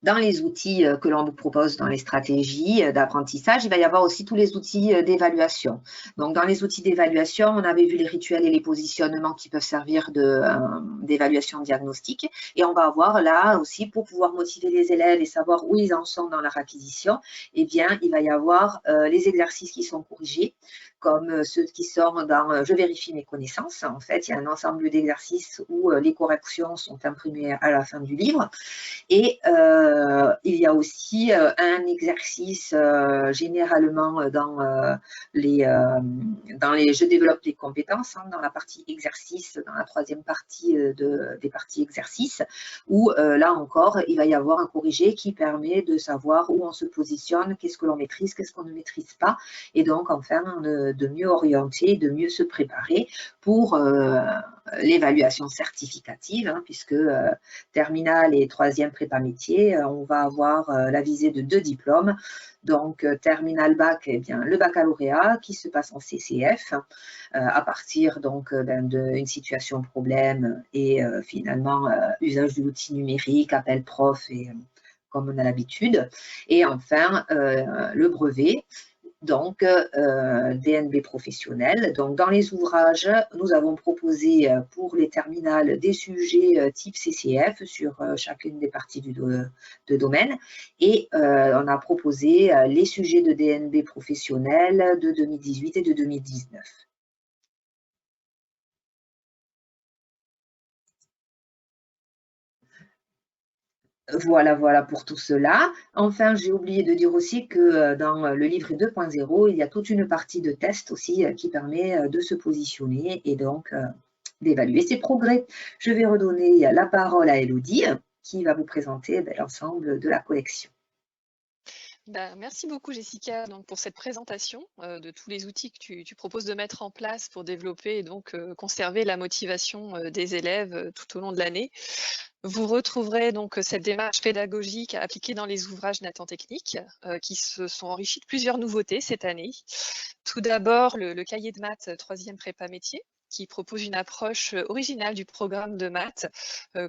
dans les outils que l'on vous propose dans les stratégies d'apprentissage, il va y avoir aussi tous les outils d'évaluation. Donc, dans les outils d'évaluation, on avait vu les rituels et les positionnements qui peuvent servir d'évaluation diagnostique. Et on va avoir là aussi, pour pouvoir motiver les élèves et savoir où ils en sont dans leur acquisition, il va y avoir les exercices qui sont corrigés, comme ceux qui sont dans « Je vérifie mes connaissances ». En fait, il y a un ensemble d'exercices où les corrections sont imprimées à la fin du livre. Et il y a aussi un exercice généralement dans les « Je développe les compétences », dans la partie exercice, dans la 3e partie des parties exercices, où là encore, il va y avoir un corrigé qui permet de savoir où on se positionne, qu'est-ce que l'on maîtrise, qu'est-ce qu'on ne maîtrise pas, et donc enfin de mieux orienter, de mieux se préparer pour l'évaluation certificative, puisque terminale et 3e prépa métier, on va avoir la visée de 2 diplômes. Donc, terminal bac, le baccalauréat qui se passe en CCF à partir d'une situation problème et finalement usage de l'outil numérique, appel prof et comme on a l'habitude. Et enfin, le brevet. Donc, DNB professionnel. Donc, dans les ouvrages, nous avons proposé pour les terminales des sujets type CCF sur chacune des parties de domaine. Et on a proposé les sujets de DNB professionnel de 2018 et de 2019. Voilà pour tout cela. Enfin, j'ai oublié de dire aussi que dans le livret 2.0, il y a toute une partie de test aussi qui permet de se positionner et donc d'évaluer ses progrès. Je vais redonner la parole à Elodie qui va vous présenter l'ensemble de la collection. Merci beaucoup Jessica donc, pour cette présentation de tous les outils que tu proposes de mettre en place pour développer et donc conserver la motivation des élèves tout au long de l'année. Vous retrouverez donc cette démarche pédagogique appliquée dans les ouvrages Nathan Technique qui se sont enrichis de plusieurs nouveautés cette année. Tout d'abord, le cahier de maths 3e prépa métier qui propose une approche originale du programme de maths.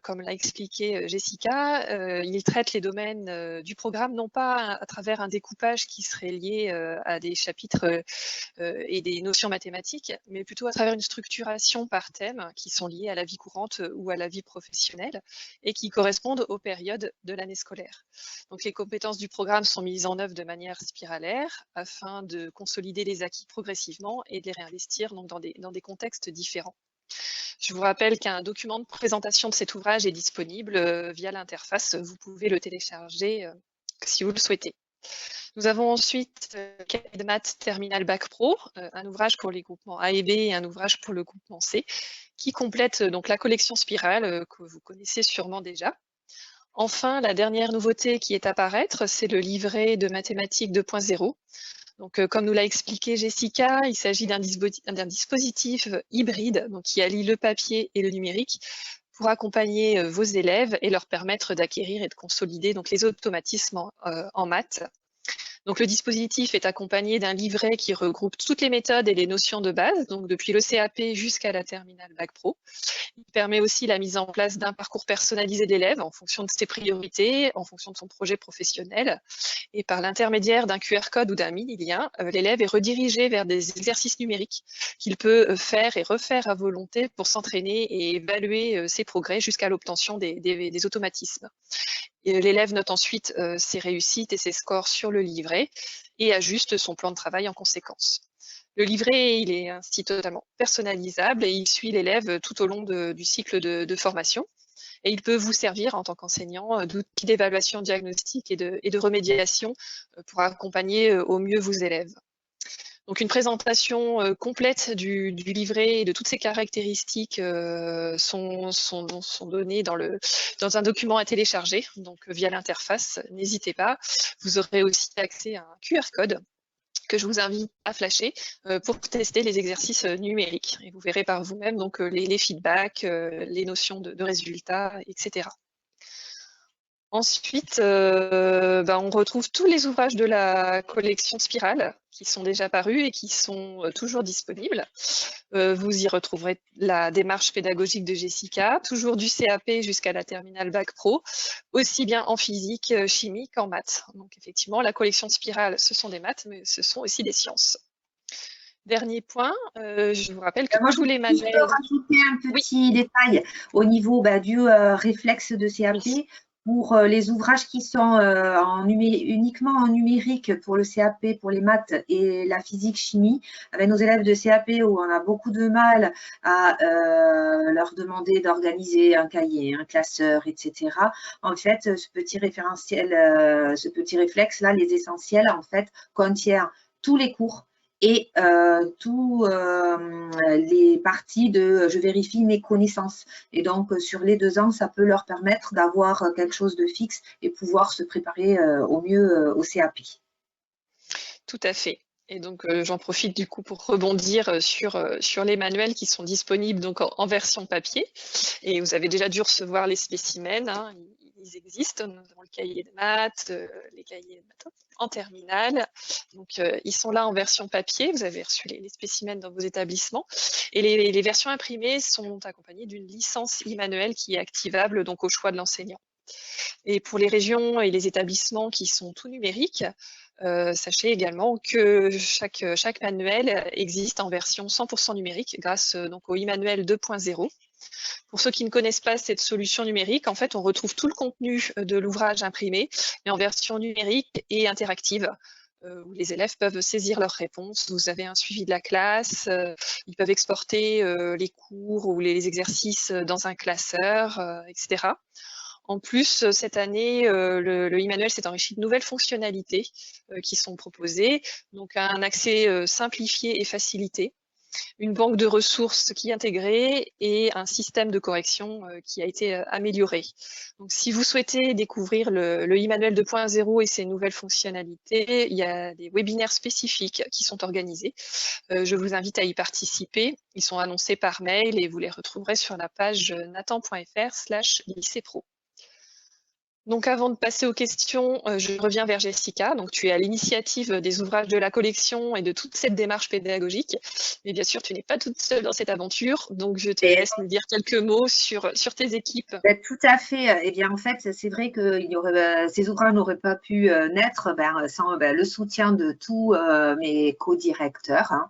Comme l'a expliqué Jessica, il traite les domaines du programme non pas à travers un découpage qui serait lié à des chapitres et des notions mathématiques, mais plutôt à travers une structuration par thème qui sont liées à la vie courante ou à la vie professionnelle et qui correspondent aux périodes de l'année scolaire. Donc les compétences du programme sont mises en œuvre de manière spiralaire afin de consolider les acquis progressivement et de les réinvestir donc, dans des contextes différents. Je vous rappelle qu'un document de présentation de cet ouvrage est disponible via l'interface. Vous pouvez le télécharger si vous le souhaitez. Nous avons ensuite cahier de maths Terminal Bac Pro, un ouvrage pour les groupements A et B et un ouvrage pour le groupement C, qui complète donc la collection Spirale que vous connaissez sûrement déjà. Enfin, la dernière nouveauté qui est à paraître, c'est le livret de mathématiques 2.0. Donc, comme nous l'a expliqué Jessica, il s'agit d'un dispositif hybride donc, qui allie le papier et le numérique pour accompagner vos élèves et leur permettre d'acquérir et de consolider donc, les automatismes en maths. Donc, le dispositif est accompagné d'un livret qui regroupe toutes les méthodes et les notions de base, donc depuis le CAP jusqu'à la terminale Bac Pro. Il permet aussi la mise en place d'un parcours personnalisé de l'élève en fonction de ses priorités, en fonction de son projet professionnel. Et par l'intermédiaire d'un QR code ou d'un mini-lien, l'élève est redirigé vers des exercices numériques qu'il peut faire et refaire à volonté pour s'entraîner et évaluer ses progrès jusqu'à l'obtention des automatismes. L'élève note ensuite ses réussites et ses scores sur le livret et ajuste son plan de travail en conséquence. Le livret, il est ainsi totalement personnalisable et il suit l'élève tout au long du cycle de formation. Et il peut vous servir en tant qu'enseignant d'outil d'évaluation diagnostique et de remédiation pour accompagner au mieux vos élèves. Donc une présentation complète du livret et de toutes ses caractéristiques sont données dans un document à télécharger, donc via l'interface. N'hésitez pas. Vous aurez aussi accès à un QR code que je vous invite à flasher pour tester les exercices numériques. Et vous verrez par vous-même donc les feedbacks, les notions de résultats, etc. Ensuite, on retrouve tous les ouvrages de la collection Spirale qui sont déjà parus et qui sont toujours disponibles. Vous y retrouverez la démarche pédagogique de Jessica, toujours du CAP jusqu'à la terminale Bac Pro, aussi bien en physique, chimie qu'en maths. Donc effectivement, la collection Spirale, ce sont des maths, mais ce sont aussi des sciences. Dernier point, je vous rappelle que tous les manuels... Je peux rajouter un petit détail au niveau du réflexe de CAP. Oui. Pour les ouvrages qui sont uniquement en numérique pour le CAP, pour les maths et la physique-chimie, avec nos élèves de CAP où on a beaucoup de mal à leur demander d'organiser un cahier, un classeur, etc. En fait, ce petit référentiel, ce petit réflexe-là, les essentiels, en fait, contient tous les cours et tous les parties de je vérifie mes connaissances. Et donc, sur les 2 ans, ça peut leur permettre d'avoir quelque chose de fixe et pouvoir se préparer au mieux au CAP. Tout à fait. Et donc, j'en profite du coup pour rebondir sur les manuels qui sont disponibles donc en version papier. Et vous avez déjà dû recevoir les spécimens, hein, ils existent. Nous avons le cahier de maths, les cahiers de maths en terminale. Donc, ils sont là en version papier. Vous avez reçu les spécimens dans vos établissements. Et les versions imprimées sont accompagnées d'une licence e-manuel qui est activable donc au choix de l'enseignant. Et pour les régions et les établissements qui sont tout numériques, sachez également que chaque manuel existe en version 100% numérique grâce donc au e-manuel 2.0. Pour ceux qui ne connaissent pas cette solution numérique, en fait, on retrouve tout le contenu de l'ouvrage imprimé, mais en version numérique et interactive, où les élèves peuvent saisir leurs réponses. Vous avez un suivi de la classe, ils peuvent exporter les cours ou les exercices dans un classeur, etc. En plus, cette année, le e-manuel s'est enrichi de nouvelles fonctionnalités qui sont proposées, donc un accès simplifié et facilité. une banque de ressources qui est intégrée et un système de correction qui a été amélioré. Donc, si vous souhaitez découvrir le e-manuel 2.0 et ses nouvelles fonctionnalités, il y a des webinaires spécifiques qui sont organisés. Je vous invite à y participer. Ils sont annoncés par mail et vous les retrouverez sur la page nathan.fr/lycée-pro. Donc, avant de passer aux questions, je reviens vers Jessica. Donc, tu es à l'initiative des ouvrages de la collection et de toute cette démarche pédagogique. Mais bien sûr, tu n'es pas toute seule dans cette aventure. Donc, je te laisse nous dire quelques mots sur tes équipes. Tout à fait. Eh bien, en fait, c'est vrai que ces ouvrages n'auraient pas pu naître sans le soutien de tous mes co-directeurs, hein.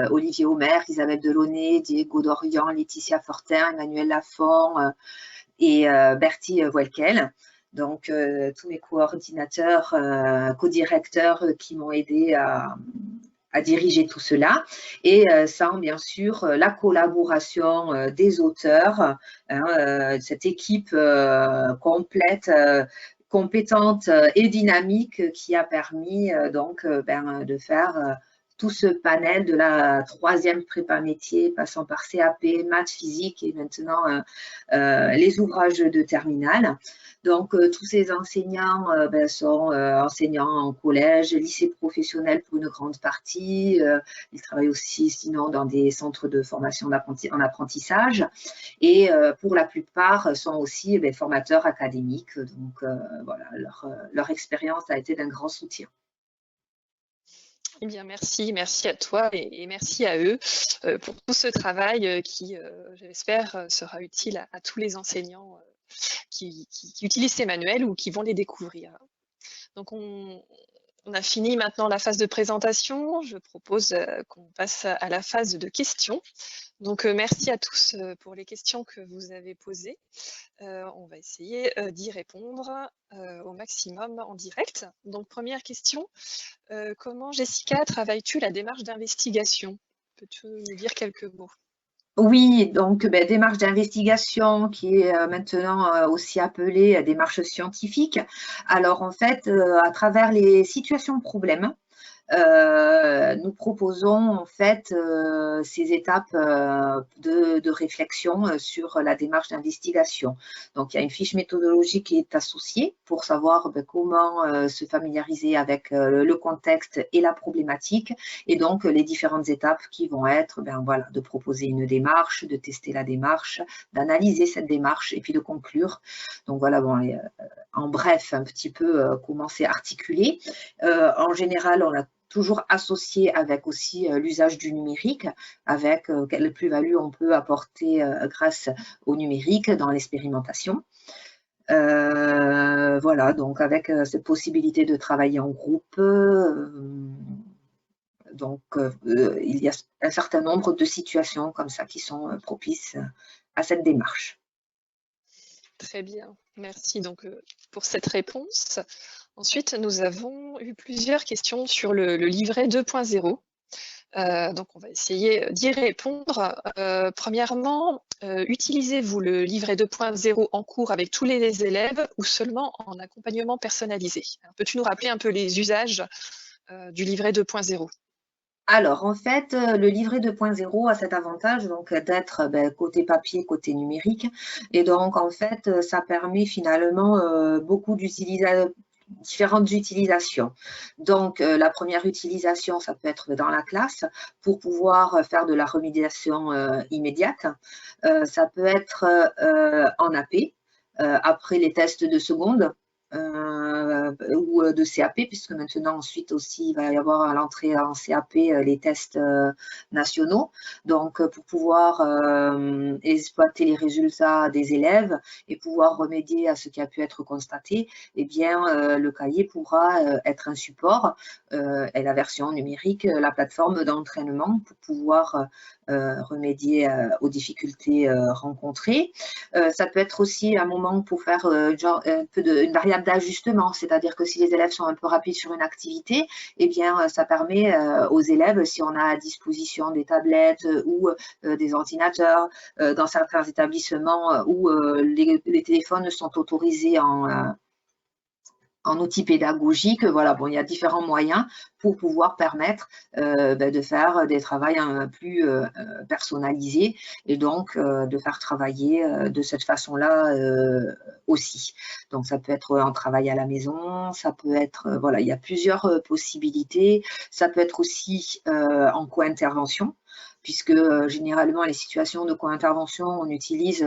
Olivier Homer, Isabelle Delaunay, Diego Dorian, Laetitia Fortin, Emmanuel Lafont et Bertie Welkel. Donc, tous mes coordinateurs, co-directeurs qui m'ont aidé à diriger tout cela, et sans bien sûr la collaboration des auteurs, hein, cette équipe complète, compétente et dynamique qui a permis donc de faire tout ce panel de la 3e prépa métier, passant par CAP, maths, physique et maintenant les ouvrages de terminale. Donc, tous ces enseignants sont enseignants en collège, lycée professionnel pour une grande partie. Ils travaillent aussi sinon dans des centres de formation en apprentissage. Et pour la plupart sont aussi formateurs académiques. Donc, voilà, leur expérience a été d'un grand soutien. Eh bien, merci à toi et merci à eux pour tout ce travail qui, j'espère, sera utile à tous les enseignants qui utilisent ces manuels ou qui vont les découvrir. Donc, on a fini maintenant la phase de présentation. Je propose qu'on passe à la phase de questions. Donc, merci à tous pour les questions que vous avez posées. On va essayer d'y répondre au maximum en direct. Donc, première question, comment, Jessica, travailles-tu la démarche d'investigation? Peux-tu nous dire quelques mots? Oui, donc démarche d'investigation qui est maintenant aussi appelée démarche scientifique. Alors en fait, à travers les situations problèmes, nous proposons en fait ces étapes de réflexion sur la démarche d'investigation. Donc, il y a une fiche méthodologique qui est associée pour savoir comment se familiariser avec le contexte et la problématique, et donc les différentes étapes qui vont être voilà, de proposer une démarche, de tester la démarche, d'analyser cette démarche et puis de conclure. Donc voilà, bon, en bref, un petit peu comment c'est articulé. En général, on a toujours associé avec aussi l'usage du numérique, avec quelle plus-value on peut apporter grâce au numérique dans l'expérimentation. Voilà, donc avec cette possibilité de travailler en groupe, donc il y a un certain nombre de situations comme ça qui sont propices à cette démarche. Très bien, merci donc pour cette réponse. Ensuite, nous avons eu plusieurs questions sur le livret 2.0. Donc, on va essayer d'y répondre. Premièrement, utilisez-vous le livret 2.0 en cours avec tous les élèves ou seulement en accompagnement personnalisé? Peux-tu nous rappeler un peu les usages du livret 2.0? Alors, en fait, le livret 2.0 a cet avantage donc d'être côté papier, côté numérique. Et donc, en fait, ça permet finalement beaucoup différentes utilisations. Donc, la première utilisation, ça peut être dans la classe pour pouvoir faire de la remédiation immédiate. Ça peut être en AP, après les tests de seconde. Ou de CAP, puisque maintenant ensuite aussi il va y avoir à l'entrée en CAP les tests nationaux, donc pour pouvoir exploiter les résultats des élèves et pouvoir remédier à ce qui a pu être constaté, eh bien le cahier pourra être un support et la version numérique, la plateforme d'entraînement pour pouvoir remédier aux difficultés rencontrées. Ça peut être aussi un moment pour faire une variable d'ajustement, c'est-à-dire que si les élèves sont un peu rapides sur une activité, eh bien, ça permet aux élèves, si on a à disposition des tablettes ou des ordinateurs, dans certains établissements où les téléphones sont autorisés en outils pédagogiques, voilà, bon, il y a différents moyens pour pouvoir permettre de faire des travaux plus personnalisés et donc de faire travailler de cette façon-là aussi. Donc ça peut être un travail à la maison, ça peut être, voilà, il y a plusieurs possibilités. Ça peut être aussi en co-intervention, puisque généralement, les situations de co-intervention, on utilise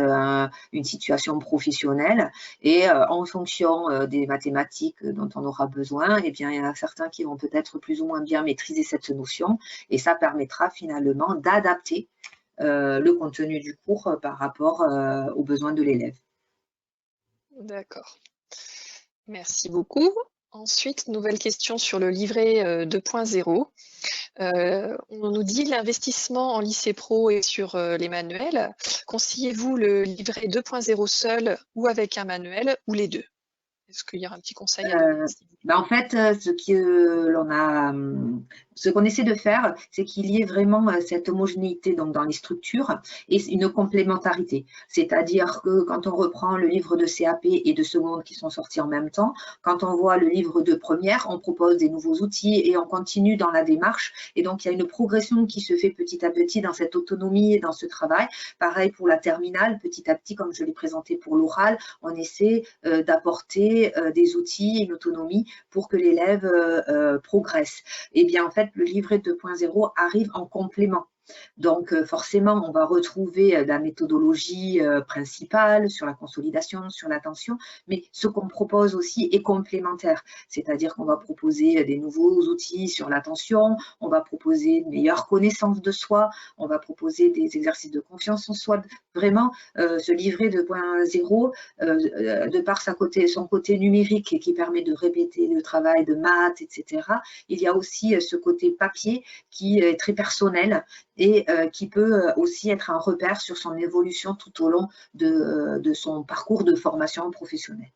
une situation professionnelle et en fonction des mathématiques dont on aura besoin, eh bien, il y en a certains qui vont peut-être plus ou moins bien maîtriser cette notion et ça permettra finalement d'adapter le contenu du cours par rapport aux besoins de l'élève. D'accord. Merci beaucoup. Ensuite, nouvelle question sur le livret 2.0. On nous dit l'investissement en lycée pro et sur les manuels. Conseillez-vous le livret 2.0 seul ou avec un manuel ou les deux? Est-ce qu'il y a un petit conseil à donner? En fait, ce qu'on essaie de faire, c'est qu'il y ait vraiment cette homogénéité donc, dans les structures et une complémentarité. C'est-à-dire que quand on reprend le livre de CAP et de seconde qui sont sortis en même temps, quand on voit le livre de première, on propose des nouveaux outils et on continue dans la démarche. Et donc, il y a une progression qui se fait petit à petit dans cette autonomie et dans ce travail. Pareil pour la terminale, petit à petit, comme je l'ai présenté pour l'oral, on essaie d'apporter des outils, une autonomie pour que l'élève progresse. Et bien en fait, le livret 2.0 arrive en complément. Donc forcément, on va retrouver la méthodologie principale sur la consolidation, sur l'attention, mais ce qu'on propose aussi est complémentaire. C'est-à-dire qu'on va proposer des nouveaux outils sur l'attention, on va proposer une meilleure connaissance de soi, on va proposer des exercices de confiance en soi. Vraiment, ce livret 2.0, de par son côté numérique et qui permet de répéter le travail de maths, etc., il y a aussi ce côté papier qui est très personnel et qui peut aussi être un repère sur son évolution tout au long de son parcours de formation professionnelle.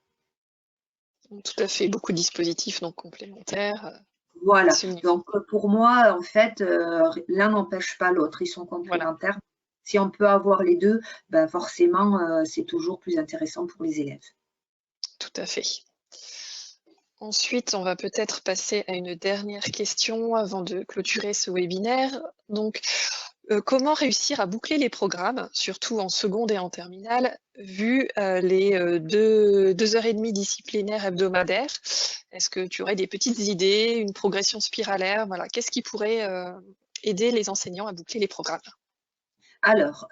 Tout à fait, beaucoup de dispositifs donc complémentaires. Voilà, donc pour moi, en fait, l'un n'empêche pas l'autre, ils sont complémentaires. Voilà. Si on peut avoir les deux, ben forcément, c'est toujours plus intéressant pour les élèves. Tout à fait. Ensuite, on va peut-être passer à une dernière question avant de clôturer ce webinaire. Donc, comment réussir à boucler les programmes, surtout en seconde et en terminale, vu les 2h30 disciplinaires hebdomadaires? Est-ce que tu aurais des petites idées, une progression spiralaire? Voilà, qu'est-ce qui pourrait aider les enseignants à boucler les programmes? Alors,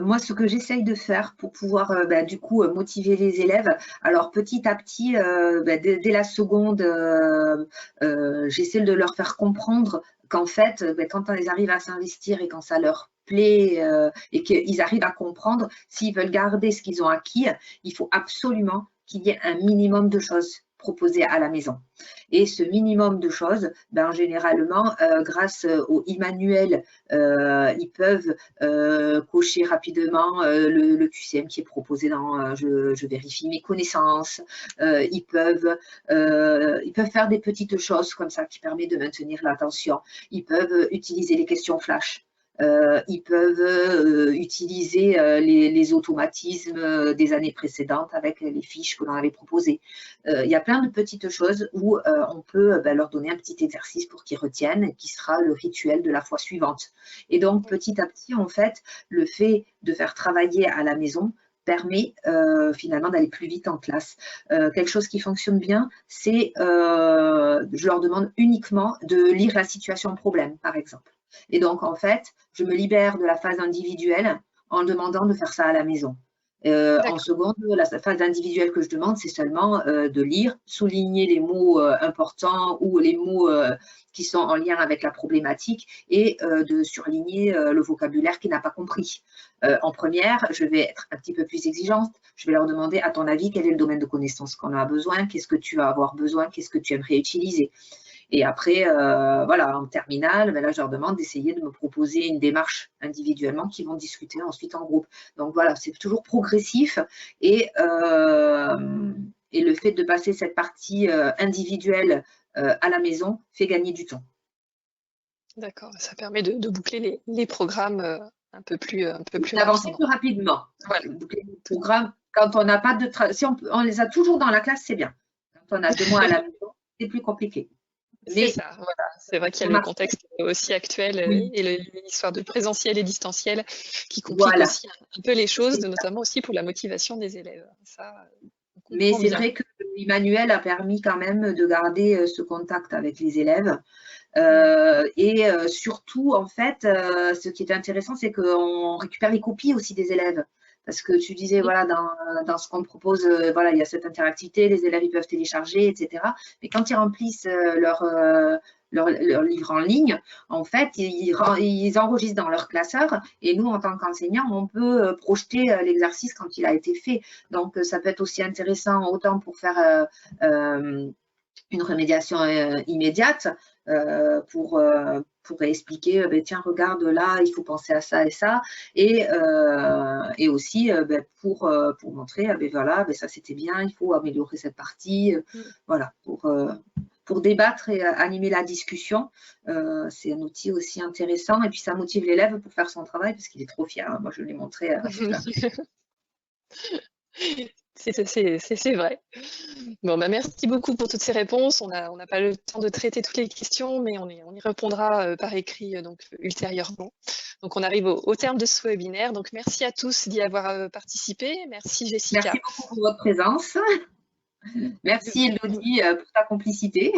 moi, ce que j'essaye de faire pour pouvoir, du coup, motiver les élèves, alors petit à petit, dès la seconde, j'essaie de leur faire comprendre qu'en fait, quand on les arrive à s'investir et quand ça leur plaît et qu'ils arrivent à comprendre, s'ils veulent garder ce qu'ils ont acquis, il faut absolument qu'il y ait un minimum de choses proposées à la maison. Et ce minimum de choses, généralement, grâce au e-manuel, ils peuvent cocher rapidement le QCM qui est proposé dans je vérifie mes connaissances. Ils peuvent faire des petites choses comme ça qui permettent de maintenir l'attention. Ils peuvent utiliser les questions flash. Ils peuvent utiliser les automatismes des années précédentes avec les fiches que l'on avait proposées. Il y a plein de petites choses où on peut leur donner un petit exercice pour qu'ils retiennent, qui sera le rituel de la fois suivante. Et donc, petit à petit, en fait, le fait de faire travailler à la maison permet finalement d'aller plus vite en classe. Quelque chose qui fonctionne bien, c'est, je leur demande uniquement de lire la situation problème, par exemple. Et donc, en fait, je me libère de la phase individuelle en demandant de faire ça à la maison. En seconde, la phase individuelle que je demande, c'est seulement de lire, souligner les mots importants ou les mots qui sont en lien avec la problématique et de surligner le vocabulaire qu'il n'a pas compris. En première, je vais être un petit peu plus exigeante. Je vais leur demander, à ton avis, quel est le domaine de connaissance qu'on a besoin? Qu'est-ce que tu vas avoir besoin? Qu'est-ce que tu aimerais utiliser? Et après, voilà, en terminale, là, je leur demande d'essayer de me proposer une démarche individuellement qu'ils vont discuter ensuite en groupe. Donc voilà, c'est toujours progressif et le fait de passer cette partie individuelle à la maison fait gagner du temps. D'accord, ça permet de boucler les programmes un peu plus d'avancer plus rapidement. Voilà. Boucler les programmes, quand on n'a pas de si on les a toujours dans la classe, c'est bien. Quand on a 2 mois à la maison, c'est plus compliqué. C'est Mais ça, voilà. C'est vrai qu'il y a on le a, contexte aussi actuel oui, et l'histoire de présentiel et distanciel qui complique voilà. aussi un peu les choses, notamment aussi pour la motivation des élèves. Ça, on Mais comprend c'est bien. vrai que Emmanuel a permis quand même de garder ce contact avec les élèves. Mmh. Surtout, en fait, ce qui est intéressant, c'est qu'on récupère les copies aussi des élèves. Parce que tu disais, Mmh. voilà, dans ce qu'on propose, voilà, il y a cette interactivité, les élèves ils peuvent télécharger, etc. Mais quand ils remplissent leur livre en ligne, en fait, ils enregistrent dans leur classeur et nous, en tant qu'enseignants, on peut projeter l'exercice quand il a été fait. Donc, ça peut être aussi intéressant autant pour faire une remédiation immédiate pour expliquer, ben, tiens, regarde là, il faut penser à ça et ça, et aussi ben, pour montrer, ben, voilà, ben, ça c'était bien, il faut améliorer cette partie, Mmh. voilà, pour débattre et animer la discussion. C'est un outil aussi intéressant et puis ça motive l'élève pour faire son travail parce qu'il est trop fier, hein. Moi, je l'ai montré à toute la classe. C'est vrai. Bon, bah, merci beaucoup pour toutes ces réponses. On n'a pas le temps de traiter toutes les questions, mais on y répondra par écrit donc ultérieurement. Donc, on arrive au terme de ce webinaire. Donc, merci à tous d'y avoir participé. Merci Merci Jessica. beaucoup pour votre présence. Merci Elodie pour ta complicité.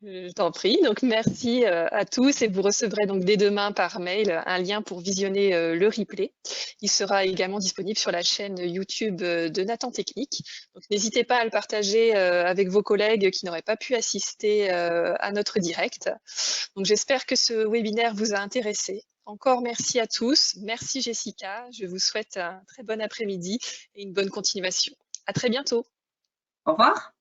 Je t'en prie. Donc, merci à tous et vous recevrez donc dès demain par mail un lien pour visionner le replay. Il sera également disponible sur la chaîne YouTube de Nathan Technique. Donc, n'hésitez pas à le partager avec vos collègues qui n'auraient pas pu assister à notre direct. Donc, j'espère que ce webinaire vous a intéressé. Encore merci à tous. Merci Jessica. Je vous souhaite un très bon après-midi et une bonne continuation. À très bientôt. Au revoir.